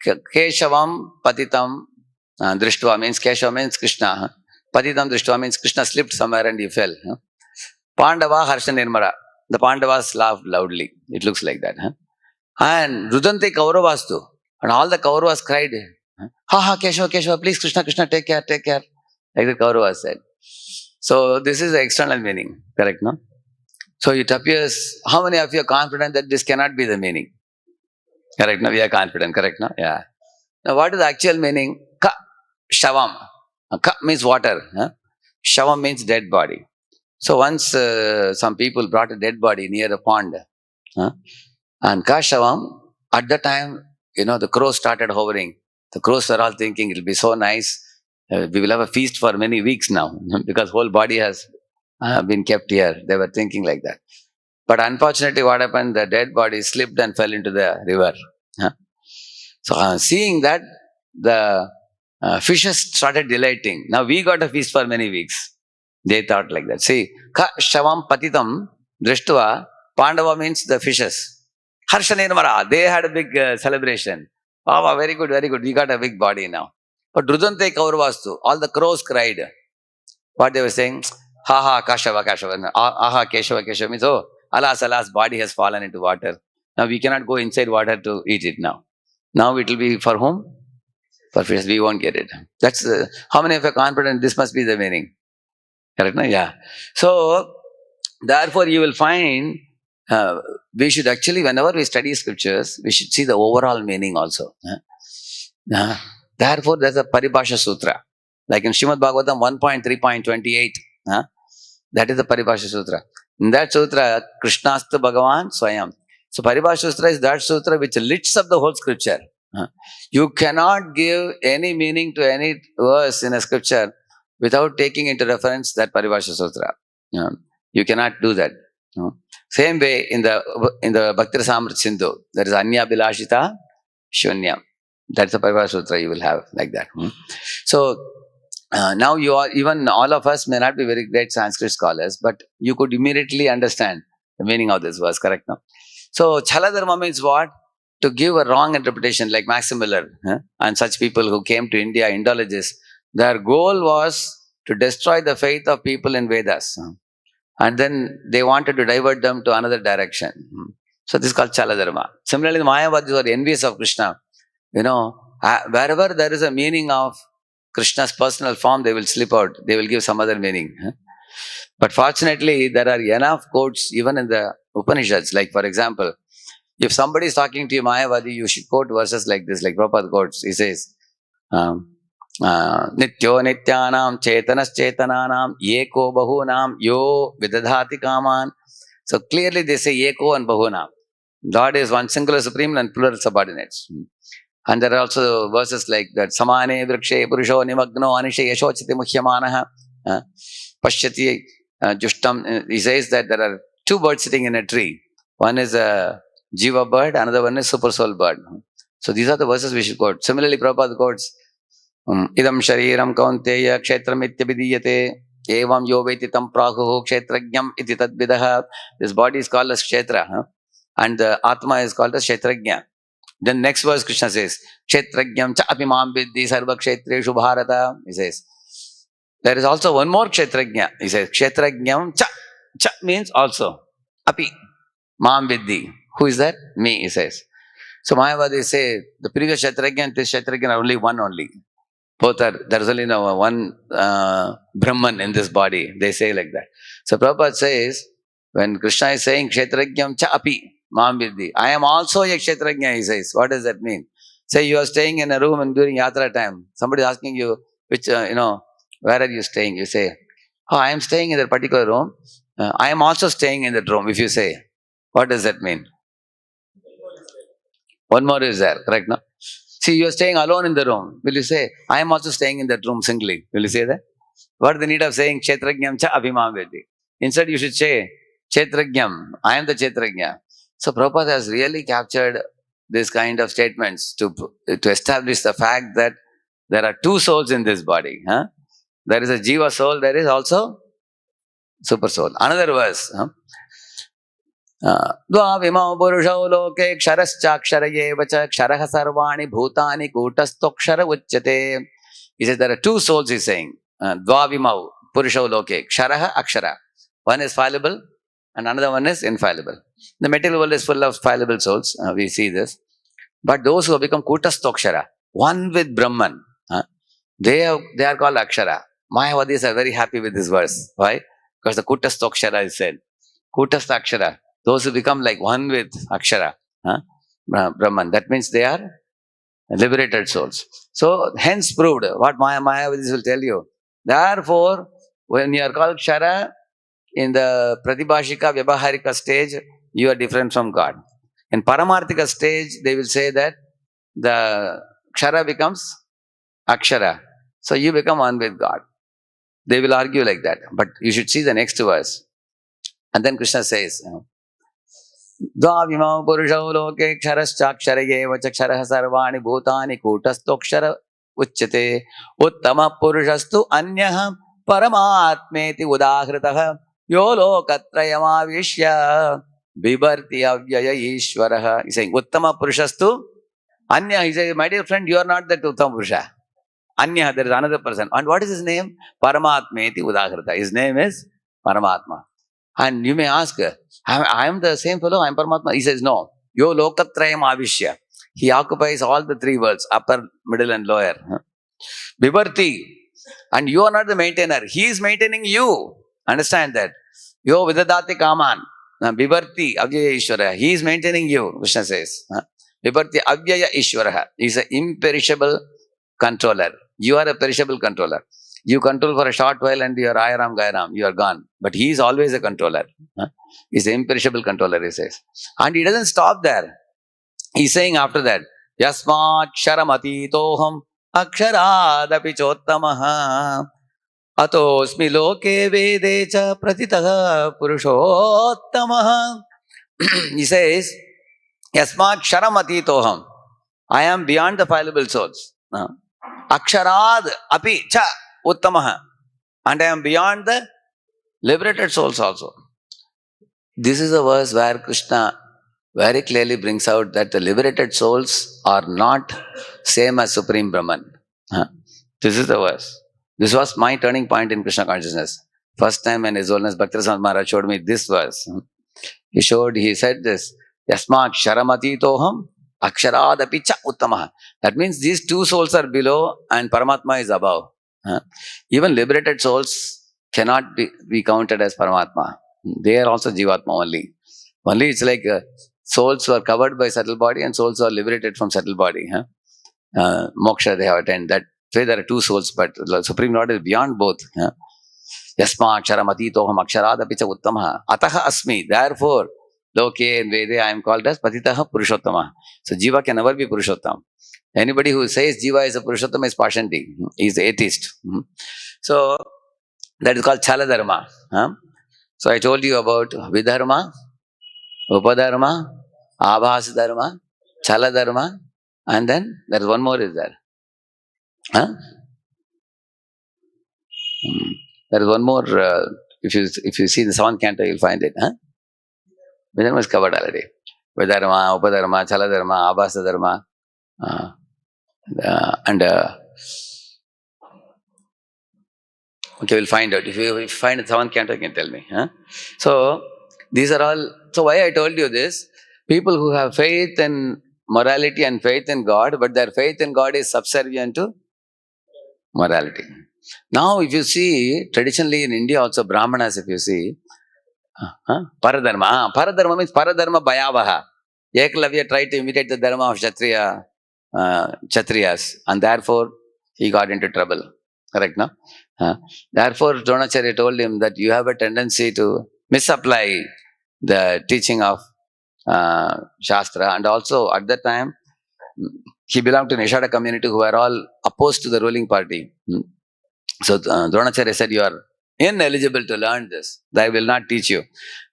Keshavam patitam drishtva means Keshava means Krishna. Patitam drishtva means Krishna slipped somewhere and he fell. Pandava harsha nirmara. The Pandavas laughed loudly. It looks like that. And Rudante kauravastu. And all the Kauravas cried, ha ha Keshava Keshava, please Krishna Krishna, take care, take care. Like the Kauravas said. So this is the external meaning, correct, no? So it appears, how many of you are confident that this cannot be the meaning? Correct, no? We are confident, correct, no? Yeah. Now what is the actual meaning? Ka, shavam. Ka means water. Shavam means dead body. So once some people brought a dead body near a pond. And ka shavam, at the time, the crows started hovering. The crows were all thinking it will be so nice. We will have a feast for many weeks now because whole body has been kept here. They were thinking like that. But unfortunately, what happened? The dead body slipped and fell into the river. So seeing that, the fishes started delighting. Now we got a feast for many weeks. They thought like that. See, ka shavam patitam drishtva, Pandava means the fishes. Harsha nirmara, they had a big celebration. Oh, very good, very good. We got a big body now. But Rudante kauravastu, all the crows cried. What they were saying? Ha ha, Kashava, Kashava. Aha, Keshava, Keshava means, oh, alas, alas, body has fallen into water. Now we cannot go inside water to eat it now. Now it will be for whom? For fish. We won't get it. That's how many of you are confident this must be the meaning? Correct? No? Yeah. So, therefore, you will find we should actually, whenever we study scriptures, we should see the overall meaning also. Therefore, there's a Paribhasha Sutra. Like in Srimad Bhagavatam 1.3.28. That is the Paribhasha Sutra. In that Sutra, Krishnasta Bhagavan Swayam. So Paribhasha Sutra is that Sutra which lifts up the whole scripture. You cannot give any meaning to any verse in a scripture without taking into reference that Paribhasha Sutra. You cannot do that. Same way in the Bhakti Rasamrita Sindhu, there is Anya Bilashita Shunyam. That's the Paribhasha Sutra you will have like that. So now you are, even all of us may not be very great Sanskrit scholars, but you could immediately understand the meaning of this verse, correct? No? So Chaladharma means what? To give a wrong interpretation, like Maxim Miller and such people who came to India, Indologists. Their goal was to destroy the faith of people in Vedas. And then they wanted to divert them to another direction. So this is called Chaladharma. Similarly, the Mayavadis were envious of Krishna. Wherever there is a meaning of Krishna's personal form, they will slip out. They will give some other meaning. But fortunately, there are enough quotes even in the Upanishads. Like for example, if somebody is talking to you Mayavadi, you should quote verses like this, like Prabhupada quotes. He says, Nityo nityanam chetanas chetananam yeko bahunam yo vidadhati kaman. So clearly they say yeko and bahunam. God is one singular supreme and plural subordinates. And there are also verses like that. Samane vrikshe purusho nimagno anishe yashochiti muhyamanaha pashyati jushtam. He says that there are two birds sitting in a tree. One is a jiva bird, another one is super soul bird. So these are the verses we should quote. Similarly, Prabhupada quotes, idam shariram kaunteya kshetram ityabhidiyate evam yo veti tam prahuhu kshetrajnam iti tadvidaha. This body is called as kshetra, and the atma is called as kshetrajna. Then next verse Krishna says, kshetrajnam cha api mam vidhi sarva kshetreshu bharata. He says, there is also one more kshetrajna. He says, kshetrajnam cha. Cha means also. Api mam vidhi. Who is that? Me, he says. So Mayavadi say, the previous kshetrajna and this kshetrajna are only one only. Both are, there is only one Brahman in this body. They say like that. So Prabhupada says, when Krishna is saying, kshetrajnam cha api mam vidhi, I am also a kshetrajna, he says. What does that mean? Say you are staying in a room and during yatra time, somebody is asking you, which, where are you staying? You say, oh, I am staying in that particular room. I am also staying in that room, if you say. What does that mean? One more is there, correct? No? See, you are staying alone in the room. Will you say, I am also staying in that room singly? Will you say that? What is the need of saying Kshetrajnam cha abhimam vedi? Instead, you should say Kshetrajnam, I am the Kshetrajna. So Prabhupada has really captured this kind of statements to establish the fact that there are two souls in this body. Huh? There is a Jiva soul, there is also super soul. Another verse. Dvavimau purushau loke ksharaschaksara yevacha ksharah sarvani bhutani kutastokshara uchyate. He says there are two souls, he's saying. Dvavimau purushau loke ksharah akshara. One is fallible and another one is infallible. The material world is full of fallible souls. We see this. But those who have become kutastokshara, one with Brahman, they are called akshara. Mayavadis are very happy with this verse. Why? Because the kutastokshara is said. Kutastakshara. Those who become like one with Akshara, Brahman, that means they are liberated souls. So, hence proved what Mayavadis will tell you. Therefore, when you are called Kshara, in the Pratibhashika, Vyavaharika stage, you are different from God. In Paramarthika stage, they will say that the Kshara becomes Akshara. So, you become one with God. They will argue like that. But you should see the next verse. And then Krishna says, Dvavimau purushau loke ksharaschaksara yevacha ksharah sarvani bhutani kutastokshara uchyate uttama purushastu anyaha paramatmeti udahritah yo lokatrayamavishya bibarti avyaya ishwaraha. He's saying, Uttama purushastu anya. He says, my dear friend, you are not that Uttama purusha. Anya, there is another person. And what is his name? Paramatmeti udahrita. His name is Paramatma. And you may ask, I am the same fellow, I am Paramatma. He says, no. Yo lokatrayam avishya. He occupies all the three worlds, upper, middle and lower. Bibarti. And you are not the maintainer. He is maintaining you. Understand that. Yo vidadati kaman. Bibarti avyaya ishwara. He is maintaining you, Krishna says. Bibarti avyaya ishwara. He is an imperishable controller. You are a perishable controller. You control for a short while and you are Ayaram Gairam, you are gone. But he is always a controller. He is an imperishable controller, he says. And he doesn't stop there. He is saying after that, Yasmat Sharamati Toham Aksharaadapi Chottamaha Atosmi Loke Vedecha Pratitaha Purushottamaha. He says, Yasmat Sharamati Toham. I am beyond the fallible souls. Aksharad api cha uttamaha. And I am beyond the liberated souls also. This is a verse where Krishna very clearly brings out that the liberated souls are not same as Supreme Brahman. This is the verse. This was my turning point in Krishna consciousness. First time when His Holiness Bhaktivinoda Maharaj showed me this verse. He said this, Yasma Ksharamati Toham Aksharadapi cha uttamaha. That means these two souls are below and Paramatma is above. Even liberated souls cannot be counted as Paramatma. They are also Jivatma only. Only it's like souls who are covered by subtle body and souls who are liberated from subtle body. Moksha they have attained. That way there are two souls, but the Supreme Lord is beyond both. Yasma Aksharamati Toham Aksharadapi cha uttamaha. Ataha asmi. Therefore, Loke and Vede, I am called as Patitaha Purushottama. So Jiva can never be Purushottam. Anybody who says Jiva is a Purushottama is Pashanti. He is the atheist. So that is called Chaladharma. So I told you about Vidharma, Upadharma, Abhas Dharma, Chaladharma, and then there is one more is there. There is one more. If you see the 7th canto, you will find it. Vidharma is covered already. Vidharma, Upadharma, Chaladharma, Abhasa Dharma, and okay, we'll find out. If you find the 7th canto, you can tell me. So these are all. So why I told you this? People who have faith in morality and faith in God, but their faith in God is subservient to morality. Now, if you see, traditionally in India also, Brahmanas, if you see, Paradharma. Paradharma means Paradharma Bhayavaha. Eklavya tried to imitate the dharma of Kshatriyas, and therefore he got into trouble. Correct, no? Therefore, Dronacharya told him that you have a tendency to misapply the teaching of Shastra, and also at that time He belonged to Nishada community who were all opposed to the ruling party. So Dronacharya said, you are ineligible to learn this. I will not teach you.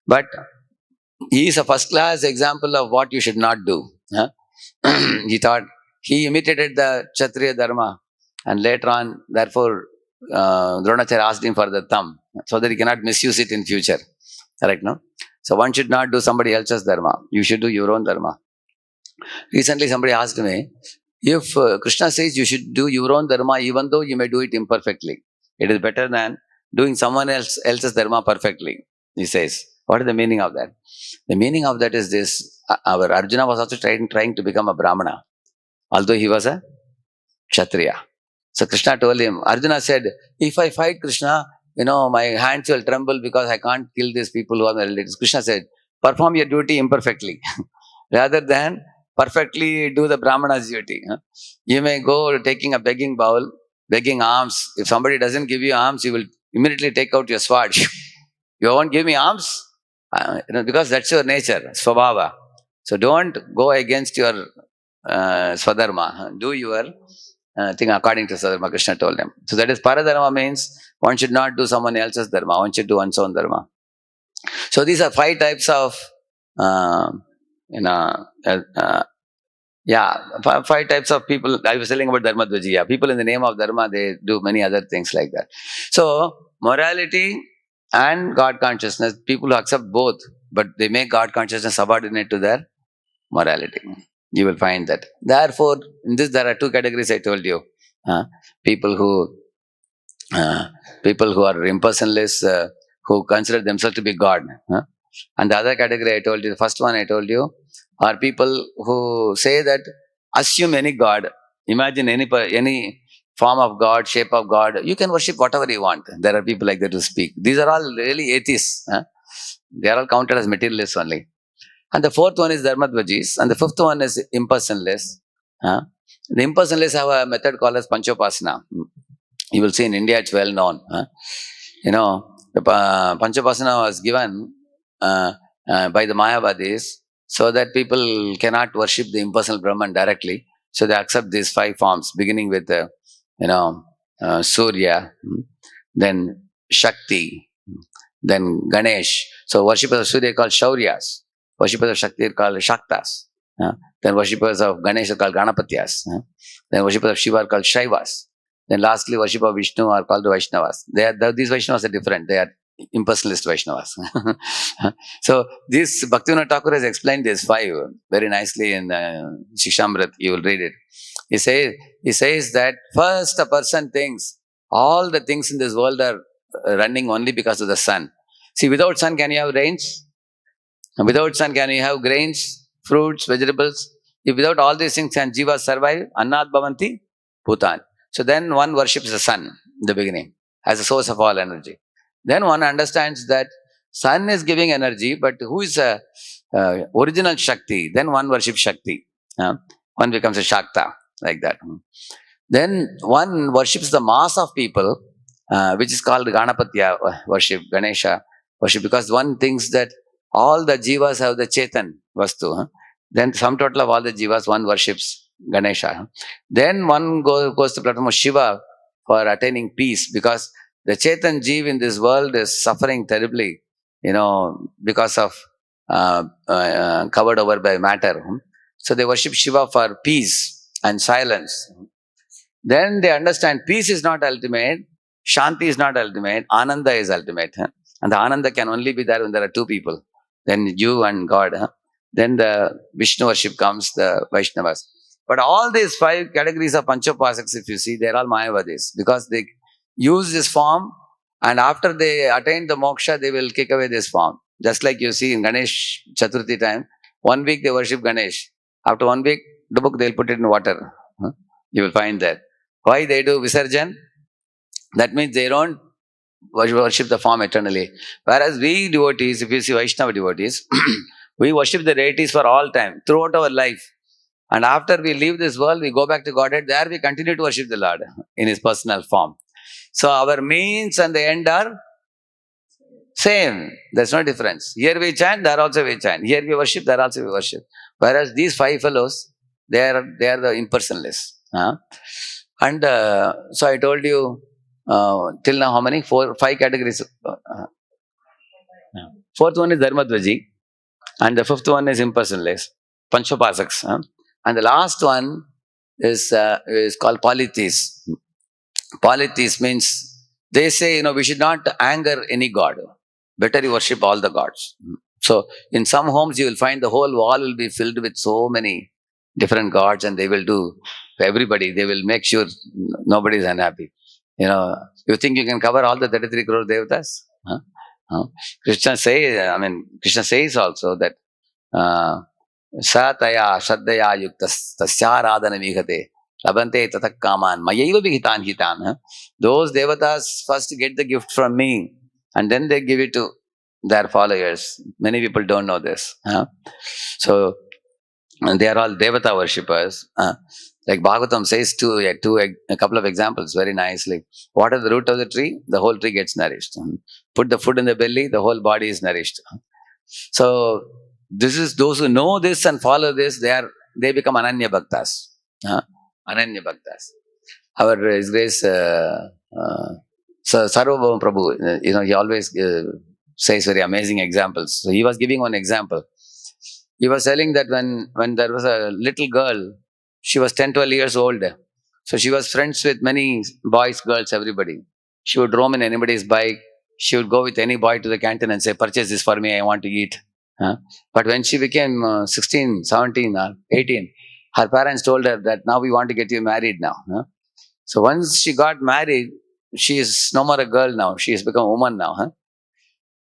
But he is a first class example of what you should not do. He thought, he imitated the Kshatriya Dharma, and later on, therefore, Dronacharya asked him for the thumb so that he cannot misuse it in future. Correct, no? So one should not do somebody else's Dharma. You should do your own Dharma. Recently, somebody asked me, if Krishna says you should do your own Dharma, even though you may do it imperfectly, it is better than doing someone else's Dharma perfectly, he says. What is the meaning of that? The meaning of that is this. Our Arjuna was also trying to become a Brahmana, although he was a Kshatriya. So Krishna told him, Arjuna said, if I fight Krishna, my hands will tremble because I can't kill these people who are my relatives. Krishna said, perform your duty imperfectly rather than perfectly do the Brahmana's duty. You may go taking a begging bowl, begging alms. If somebody doesn't give you alms, you will immediately take out your sword. You won't give me alms? Because that's your nature, svabhava. So don't go against your swadharma. Do your thing according to Swadharma, Krishna told him. So that is paradharma, means one should not do someone else's dharma, one should do one's own dharma. So these are 5 types of, 5 types of people. I was telling about dharma dvajiya. People in the name of dharma, they do many other things like that. So morality and God consciousness, people who accept both, but they make God consciousness subordinate to their morality. You will find that. Therefore, in this there are 2 categories I told you. People who are impersonalists, who consider themselves to be God. And the other category I told you, the first one I told you, are people who say that assume any God, imagine any form of God, shape of God, you can worship whatever you want. There are people like that who speak. These are all really atheists. They are all counted as materialists only. And the 4th one is Dharmadvajis, and the 5th one is impersonalists. The impersonalists have a method called as Panchopasana. You will see in India it's well known. The Panchopasana was given by the Mayavadis so that people cannot worship the impersonal Brahman directly. So they accept these 5 forms, beginning with Surya, then Shakti, then Ganesh. So worshippers of Surya are called Shauryas. Worshippers of Shakti are called Shaktas. Then worshippers of Ganesh are called Ganapatyas. Then worshippers of Shiva are called Shaivas. Then lastly, worship of Vishnu are called the Vaishnavas. These Vaishnavas are different. They are impersonalist Vaishnavas. So this Bhaktivinoda Thakur has explained these 5 very nicely in Shikshamrit. You will read it. He says that first a person thinks all the things in this world are running only because of the sun. See, without sun, can you have rains? And without sun, can you have grains, fruits, vegetables? If without all these things, can jivas survive? Annat bhavanti bhutan. So then one worships the sun in the beginning as a source of all energy. Then one understands that sun is giving energy, but who is the original Shakti? Then one worships Shakti. One becomes a Shakta, like that. Then one worships the mass of people, which is called Ganapatya worship, Ganesha worship, because one thinks that all the jivas have the Chetan Vastu. Then sum total of all the jivas, one worships Ganesha. Then one goes to the platform of Shiva for attaining peace, because the Chetan Jeev in this world is suffering terribly, because of covered over by matter. So they worship Shiva for peace and silence. Then they understand peace is not ultimate, Shanti is not ultimate, Ananda is ultimate. And the Ananda can only be there when there are 2 people. Then you and God. Then the Vishnu worship comes, the Vaishnavas. But all these 5 categories of Panchopasaks, if you see, they are all Mayavadis, because they use this form, and after they attain the moksha, they will kick away this form. Just like you see in Ganesh Chaturthi time, 1 week they worship Ganesh. After 1 week, the book they'll put it in water. You will find that. Why they do Visarjan? That means they don't worship the form eternally. Whereas we devotees, if you see Vaishnava devotees, we worship the deities for all time, throughout our life. And after we leave this world, we go back to Godhead. There we continue to worship the Lord in His personal form. So our means and the end are same. There's no difference. Here we chant, there also we chant. Here we worship, there also we worship. Whereas these 5 fellows, They are the impersonalists. And so I told you till now how many? 5 categories. Fourth one is Dharmadvaji, and the fifth one is impersonalist, Panchopasaks. And the last one is called Polytheists. Polytheists means they say, we should not anger any god. Better you worship all the gods. So in some homes you will find the whole wall will be filled with so many different gods, and they will do for everybody. They will make sure nobody is unhappy. You think you can cover all the 33 crore devatas? Huh? Huh? Krishna says also that Sataya Shraddaya Yuktas Tasyaradana Vigate Labante Tatak Kaman Mayaiva Vihitan Hitan. Those devatas first get the gift from me, and then they give it to their followers. Many people don't know this. So they are all devata worshippers. Like Bhagavatam says, a couple of examples very nicely. What is the root of the tree? The whole tree gets nourished. Put the food in the belly, the whole body is nourished. So this is those who know this and follow this, they become Ananya Bhaktas. Ananya Bhaktas. Our His Grace Sarvabhauma Prabhu, he always says very amazing examples. So he was giving one example. He was telling that when there was a little girl, she was 10, 12 years old. So she was friends with many boys, girls, everybody. She would roam in anybody's bike. She would go with any boy to the canteen and say, purchase this for me, I want to eat. But when she became 16, 17, 18, her parents told her that now we want to get you married now. So once she got married, she is no more a girl now. She has become a woman now.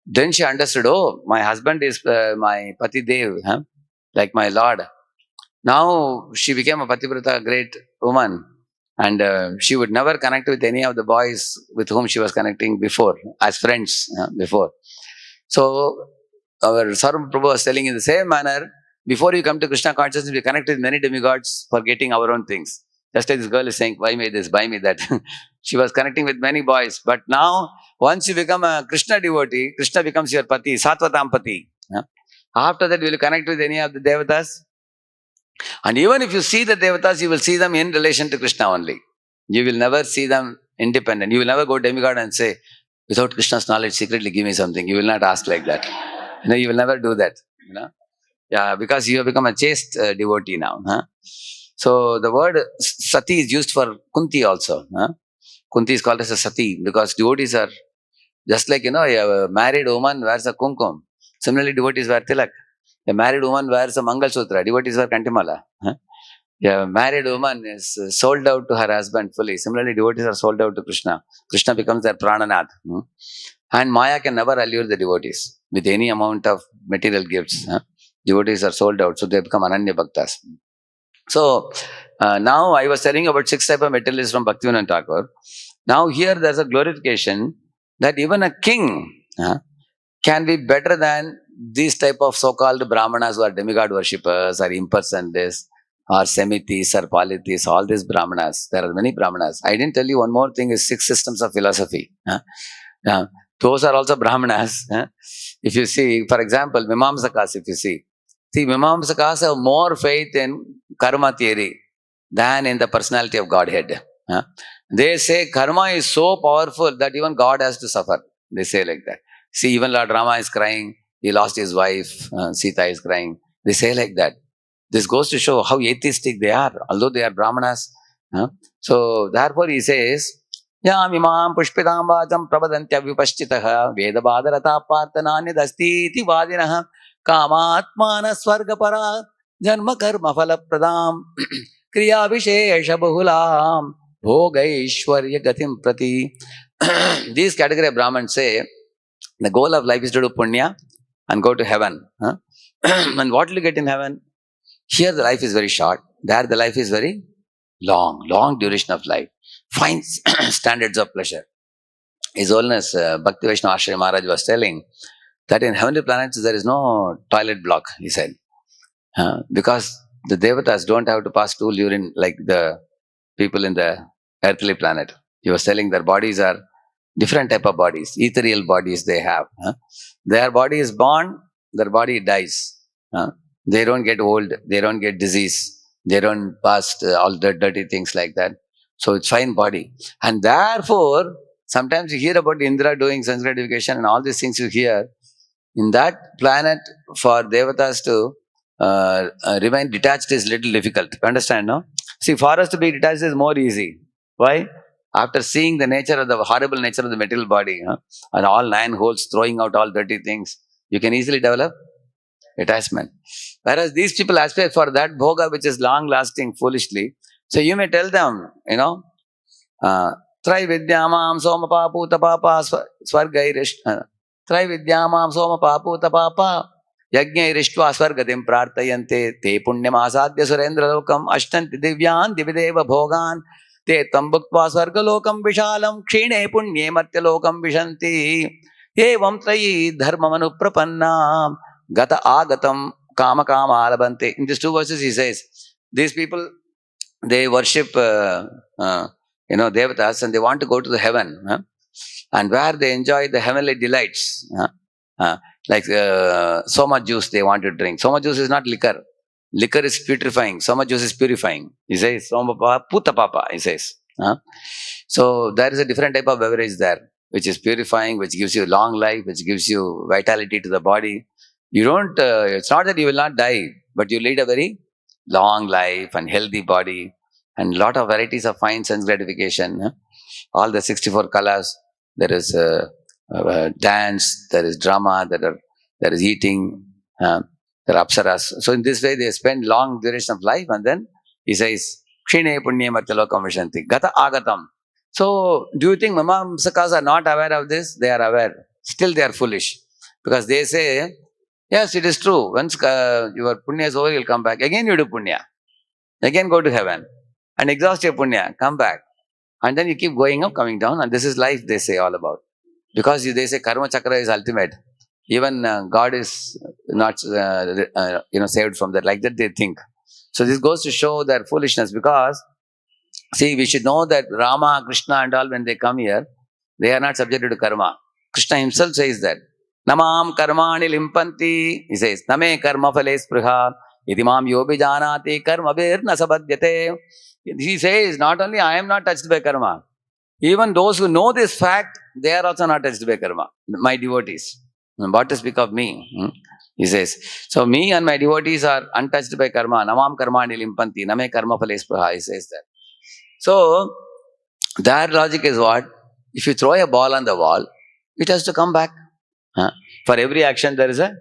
Then she understood, my husband is my Pati Dev, like my Lord. Now she became a Pativrata, great woman. And she would never connect with any of the boys with whom she was connecting before, as friends before. So our Sarvabhauma Prabhu was telling in the same manner, before you come to Krishna consciousness, we connect with many demigods for getting our own things. Just like this girl is saying, buy me this, buy me that. She was connecting with many boys. But now, once you become a Krishna devotee, Krishna becomes your Pati, Satvatam Pati. After that, will you connect with any of the devatas? And even if you see the devatas, you will see them in relation to Krishna only. You will never see them independent. You will never go demigod and say, without Krishna's knowledge, secretly give me something. You will not ask like that. You will never do that. Yeah, because you have become a chaste devotee now. So the word sati is used for Kunti also. Kunti is called as a sati because devotees are just like, a married woman wears a kumkum. Similarly, devotees wear tilak. A married woman wears a Mangal Sutra. Devotees wear Kantimala. A married woman is sold out to her husband fully. Similarly, devotees are sold out to Krishna. Krishna becomes their Prananath. And Maya can never allure the devotees with any amount of material gifts. Devotees are sold out, so they become Ananya Bhaktas. So, now I was telling about 6 types of materialists from Bhaktivinoda Thakur. Now here there's a glorification that even a king can be better than these type of so-called Brahmanas who are demigod worshippers or impersonalists or Semitis or Polytheists, all these Brahmanas. There are many Brahmanas. I didn't tell you one more thing is 6 systems of philosophy. Those are also Brahmanas. If you see, for example, Mimamsakas, if you see, Mimamsakas have more faith in karma theory than in the personality of Godhead. They say karma is so powerful that even God has to suffer. They say like that. See, even Lord Rama is crying. He lost his wife. Sita is crying. They say like that. This goes to show how atheistic they are, although they are Brahmanas. So, therefore he says, Yam imam pushpitam vajam prabadantya vipashchitaha vedabhadarata parthanani dastiti vadinaha kamatmana swargapara janma karma phalapradam kriya vishesha bahulam bhogaishwarya gatim prati. These category of Brahmins say, the goal of life is to do punya and go to heaven. And what will you get in heaven? Here the life is very short. There the life is very long duration of life. Fine standards of pleasure. His Holiness Bhakti Vaishnava Ashraya Maharaj was telling that in heavenly planets there is no toilet block, he said. Because the devatas don't have to pass stool urine like the people in the earthly planet. He was telling their bodies are different type of bodies, ethereal bodies they have. Their body is born, their body dies. They don't get old, they don't get disease. They don't pass all the dirty things like that. So it's fine body. And therefore, sometimes you hear about Indra doing sense gratification and all these things you hear. In that planet, for devatas to remain detached is little difficult. Understand, no? See, for us to be detached is more easy. Why? After seeing the nature of the horrible nature of the material body, and all 9 holes throwing out all dirty things, you can easily develop attachment. Whereas these people aspire for that bhoga which is long lasting foolishly. So you may tell them, Try vidyamam soma paputa papa swargairish. Vidyamam soma paputa papa yajnairištva swargatim prartayante te punyam asadya surendra lokam ashtanti divyan divideva bhogan te tambhuktva swargalokam vishalam kshine punye matya lokam vishanti evam trayi dharmamanu prapannam gata agatam kama kama alabante. In these 2 verses he says, these people, they worship devatas, and they want to go to the heaven, and where they enjoy the heavenly delights, like so much juice they want to drink. So much juice is not liquor. Liquor is putrefying. So much juice is purifying. He says, Soma papa, puta papa, he says. So there is a different type of beverage there, which is purifying, which gives you long life, which gives you vitality to the body. You don't, it's not that you will not die, but you lead a very long life and healthy body, and lot of varieties of fine sense gratification. All the 64 colors, there is dance, there is drama, there is eating, there are apsaras. So in this way, they spend long duration of life, and then he says, Kshine punye martyalokam vishanti, gata agatam. So, do you think Mamamsakas are not aware of this? They are aware. Still they are foolish. Because they say, yes, it is true. Once your punya is over, you'll come back. Again you do punya. Again go to heaven. And exhaust your punya. Come back. And then you keep going up, coming down. And this is life, they say all about. Because they say karma chakra is ultimate. Even God is not saved from that. Like that they think. So this goes to show their foolishness. Because, see, we should know that Rama, Krishna and all, when they come here, they are not subjected to karma. Krishna himself says that. Namam karmani limpanti. He says, Name karma phale spriha. Idimam yobi janati karma vir nasabadyate. He says, not only I am not touched by karma, even those who know this fact, they are also not touched by karma. My devotees. What to speak of me? He says, so me and my devotees are untouched by karma. Namam karmani limpanti. Name karma phale spriha. He says that. So, their logic is what? If you throw a ball on the wall, it has to come back. For every action, there is a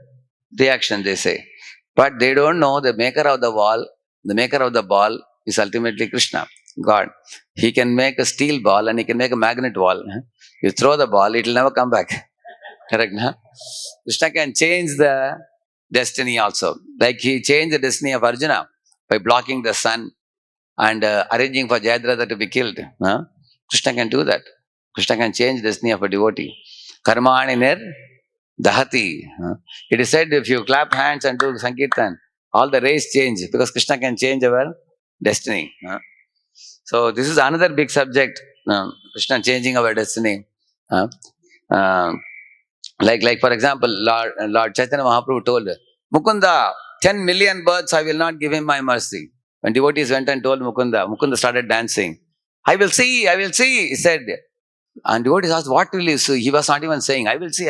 reaction, they say. But they don't know the maker of the ball is ultimately Krishna, God. He can make a steel ball and he can make a magnet ball. You throw the ball, it will never come back. Correct? Huh? Krishna can change the destiny also. Like he changed the destiny of Arjuna by blocking the sun and arranging for Jayadratha to be killed. Krishna can do that. Krishna can change the destiny of a devotee. Karmani nir dahati. It is said if you clap hands and do Sankirtan, all the rays change because Krishna can change our destiny. So this is another big subject. Krishna changing our destiny. Like for example, Lord Chaitanya Mahaprabhu told Mukunda, 10 million births I will not give him my mercy. When devotees went and told Mukunda started dancing. I will see, he said. And devotees asked, what will you see? He was not even saying, I will see.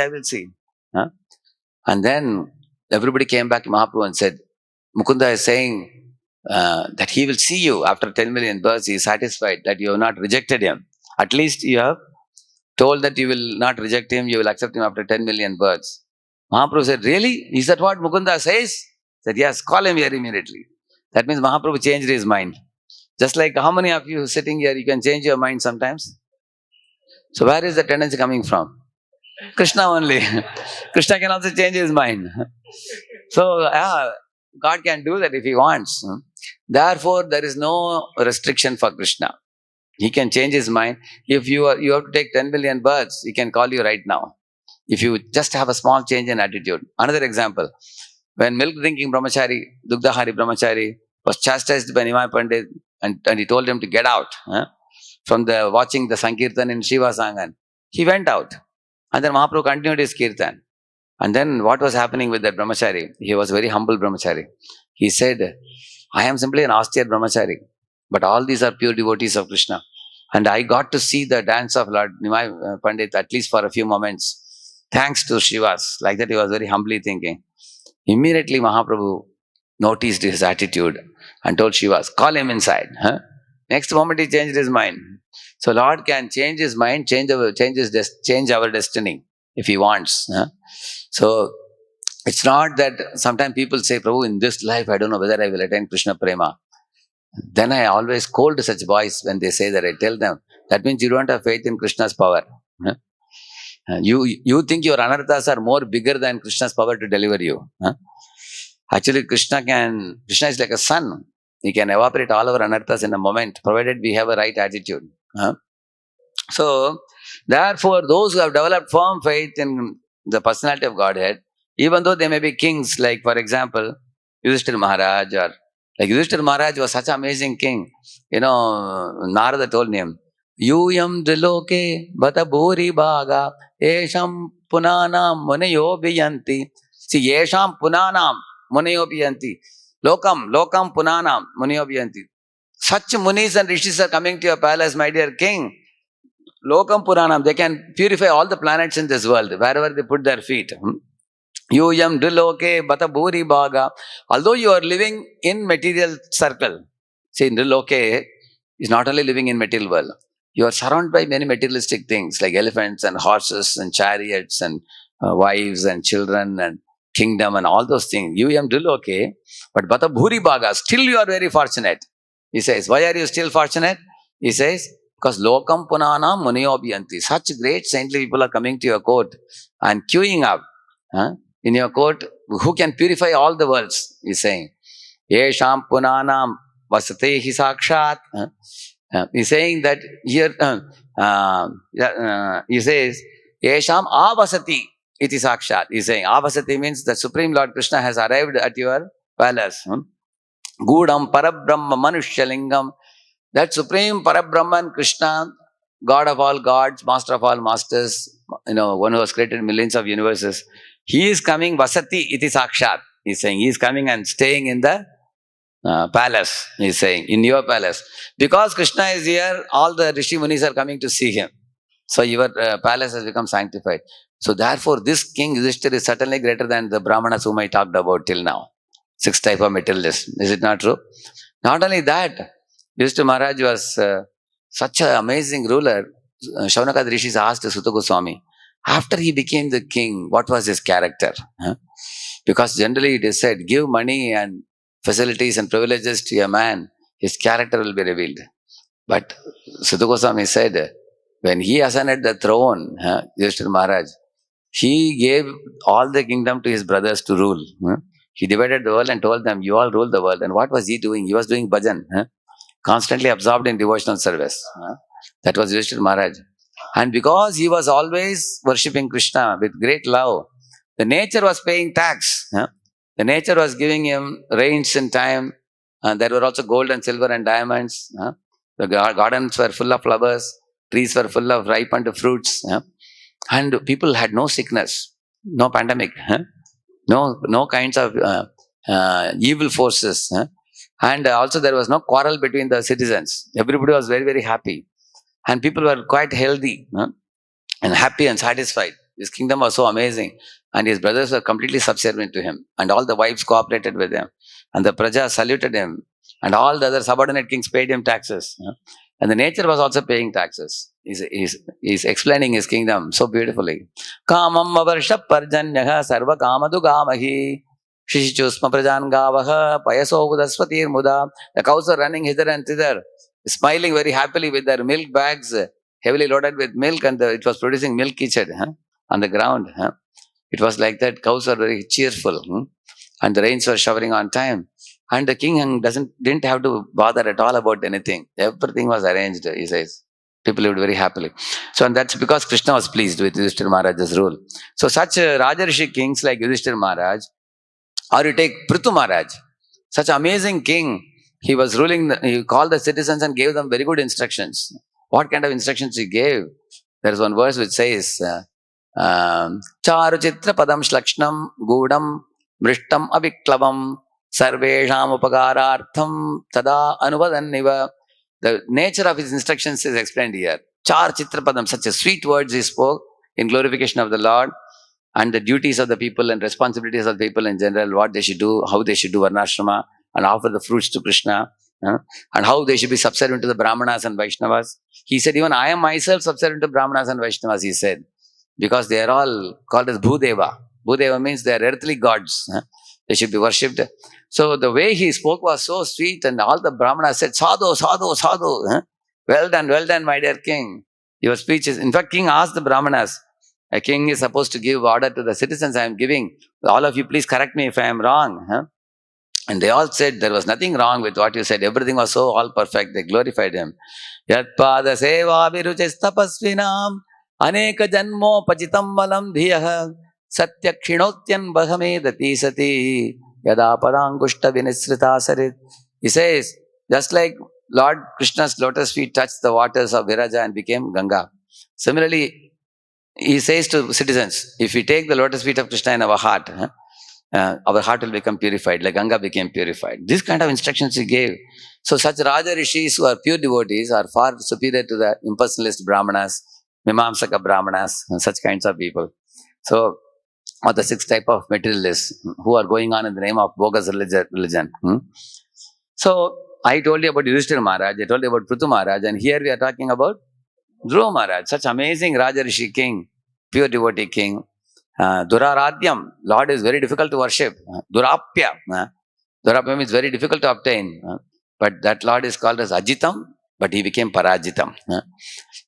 And then everybody came back to Mahaprabhu and said, Mukunda is saying that he will see you after 10 million births. He is satisfied that you have not rejected him. At least you have told that you will not reject him, you will accept him after 10 million births. Mahaprabhu said, really? Is that what Mukunda says? He said, yes, call him here immediately. That means Mahaprabhu changed his mind. Just like how many of you sitting here, you can change your mind sometimes? So where is the tendency coming from? Krishna only. Krishna can also change his mind. So God can do that if he wants. Therefore, there is no restriction for Krishna. He can change his mind. If you have to take 10 million births, he can call you right now. If you just have a small change in attitude. Another example, when milk drinking brahmachari, Dugdhahari brahmachari, was chastised by Nimai Pandit and he told him to get out from the watching the Sankirtan in Shiva Sangan. He went out. And then Mahaprabhu continued his kirtan. And then what was happening with that brahmachari? He was very humble brahmachari. He said, I am simply an austere brahmachari. But all these are pure devotees of Krishna. And I got to see the dance of Lord Nimai Pandit at least for a few moments. Thanks to Shivas. Like that he was very humbly thinking. Immediately Mahaprabhu noticed his attitude and told Shivas, call him inside. Huh? Next moment he changed his mind. So Lord can change his mind, change our destiny if he wants. Huh? So it's not that sometimes people say, Prabhu, in this life, I don't know whether I will attain Krishna Prema. Then I always scold such boys when they say that. I tell them, that means you don't have faith in Krishna's power. Huh? You think your anarthas are more bigger than Krishna's power to deliver you. Huh? Actually, Krishna is like a sun. He can evaporate all our anarthas in a moment, provided we have a right attitude. Huh? So, therefore, those who have developed firm faith in the personality of Godhead, even though they may be kings, like for example, Yudhishthira Maharaj, or like Yudhishthira Maharaj was such an amazing king. Narada told him, Yuyam Driloke Bata Bhuri Bhaga Esham Punanam Munayo Biyanti. See, Esham Punanam Munayo Biyanti. Lokam Punanam Munayo Biyanti. Such munis and rishis are coming to your palace, my dear king. Lokam Puranam, they can purify all the planets in this world, wherever they put their feet. Yuyam Driloke Bata Bhuri Bhaga. Although you are living in material circle, see, Driloke is not only living in material world. You are surrounded by many materialistic things like elephants and horses and chariots and wives and children and kingdom and all those things. Yuyam Driloke, but Bata Bhuri Bhaga, still you are very fortunate. He says, why are you still fortunate? He says, because lokam punana muniyobhyanti. Such great saintly people are coming to your court and queuing up in your court. Who can purify all the worlds? He's saying, Yesham punanam vasate hi sakshat. He's saying that here, he says, Yesham avasati iti sakshat. He's saying, avasati means the Supreme Lord Krishna has arrived at your palace. Gudam Parabrahma Manushyalingam. That Supreme Parabrahman Krishna, God of all gods, Master of all masters, one who has created millions of universes, he is coming, Vasati iti Sakshat. He's saying, he is coming and staying in the palace, he's saying, in your palace. Because Krishna is here, all the Rishi Munis are coming to see him. So your palace has become sanctified. So therefore, this king Yudhishthira is certainly greater than the Brahmanas whom I talked about till now. 6 types of materialists. Is it not true? Not only that, Yudhishthira Maharaj was such an amazing ruler. Shaunaka Rishis asked Sutta Goswami, after he became the king, what was his character? Because generally it is said, give money and facilities and privileges to a man, his character will be revealed. But Sutta Goswami said, when he ascended the throne, Yudhishthira Maharaj, he gave all the kingdom to his brothers to rule. He divided the world and told them, you all rule the world. And what was he doing? He was doing bhajan, constantly absorbed in devotional service. That was Yudhishthira Maharaj. And because he was always worshipping Krishna with great love, the nature was paying tax. The nature was giving him rains in time. And there were also gold and silver and diamonds. The gardens were full of flowers. Trees were full of ripened fruits. And people had no sickness, no pandemic. No kinds of evil forces. And also there was no quarrel between the citizens. Everybody was very, very happy. And people were quite healthy and happy and satisfied. His kingdom was so amazing. And his brothers were completely subservient to him. And all the wives cooperated with him. And the praja saluted him. And all the other subordinate kings paid him taxes. And the nature was also paying taxes. He's explaining his kingdom so beautifully. Kamam avarsha parjanyaha sarva kamadu gamahi. Shishichusma prajan gavaha payaso udasvatir muda. The cows are running hither and thither, smiling very happily with their milk bags, heavily loaded with milk, and it was producing milk kitchen on the ground. It was like that. Cows were very cheerful, and the rains were showering on time. And the king didn't have to bother at all about anything. Everything was arranged, he says. People lived very happily. So, and that's because Krishna was pleased with Yudhishthira Maharaj's rule. So, such Rajarishi kings like Yudhishthira Maharaj, or you take Prithu Maharaj, such amazing king, he was ruling, he called the citizens and gave them very good instructions. What kind of instructions he gave? There is one verse which says, Charu Chitra Padam Shlakshnam Gudam Mrishtam Aviklavam Sarvesham upakarartham tada anuvadanniva. The nature of his instructions is explained here. Char Chitrapadam, such a sweet words he spoke in glorification of the Lord, and the duties of the people and responsibilities of the people in general, what they should do, how they should do Varnashrama, and offer the fruits to Krishna, and how they should be subservient to the Brahmanas and Vaishnavas. He said, even I am myself subservient to Brahmanas and Vaishnavas, he said, because they are all called as Bhudeva. Bhudeva means they are earthly gods. They should be worshipped. So the way he spoke was so sweet, and all the Brahmanas said, Sadhu, Sadhu, Sadhu. Well done, my dear king. Your speech is, in fact, king asked the Brahmanas, a king is supposed to give order to the citizens, I am giving. All of you, please correct me if I am wrong. And they all said there was nothing wrong with what you said. Everything was so all perfect. They glorified him. Yat pada seva viruches tapasvinam aneka janmo pachitam malam dhiyah satya khinotyan bahamedati sati yada padangushta vinisrita sarit. He says, just like Lord Krishna's lotus feet touched the waters of Viraja and became Ganga. Similarly, he says to citizens, if we take the lotus feet of Krishna in our heart will become purified, like Ganga became purified. This kind of instructions he gave. So such Raja Rishis who are pure devotees are far superior to the impersonalist Brahmanas, Mimamsaka Brahmanas, and such kinds of people. So, or the sixth type of materialists who are going on in the name of bogus religion. So, I told you about Yudhishthira Maharaj, I told you about Prithu Maharaj, and here we are talking about Dhruva Maharaj, such amazing Raja Rishi king, pure devotee king. Duraradyam, Lord is very difficult to worship. Durapya, Durapya means very difficult to obtain. But that Lord is called as Ajitam, but he became Parajitam.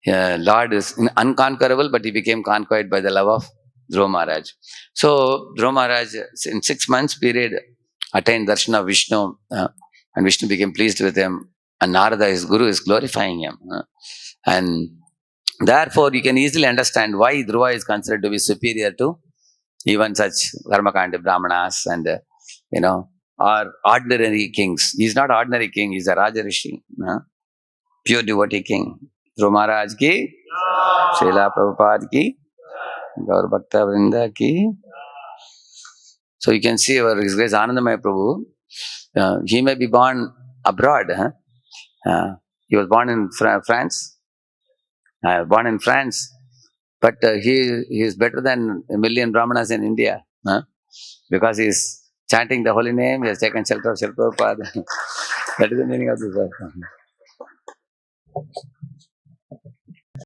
Lord is unconquerable, but he became conquered by the love of Dhruva Maharaj. So Dhruva Maharaj, in 6 months period, attained darshan of Vishnu, and Vishnu became pleased with him. And Narada, his guru, is glorifying him. And therefore, you can easily understand why Dhruva is considered to be superior to even such Karmakandi Brahmanas and, or ordinary kings. He is not ordinary king, he is a Raja Rishi, pure devotee king. Dhruva Maharaj ki, Srila Prabhupada ki, Gaur Bhakta Vrinda ki. So you can see His Grace Anandamaya Prabhu, he may be born abroad. He was born in France. But he is better than a million Brahmanas in India. Because he is chanting the holy name, he has taken shelter of Srila Prabhupada. That is the meaning of this verse.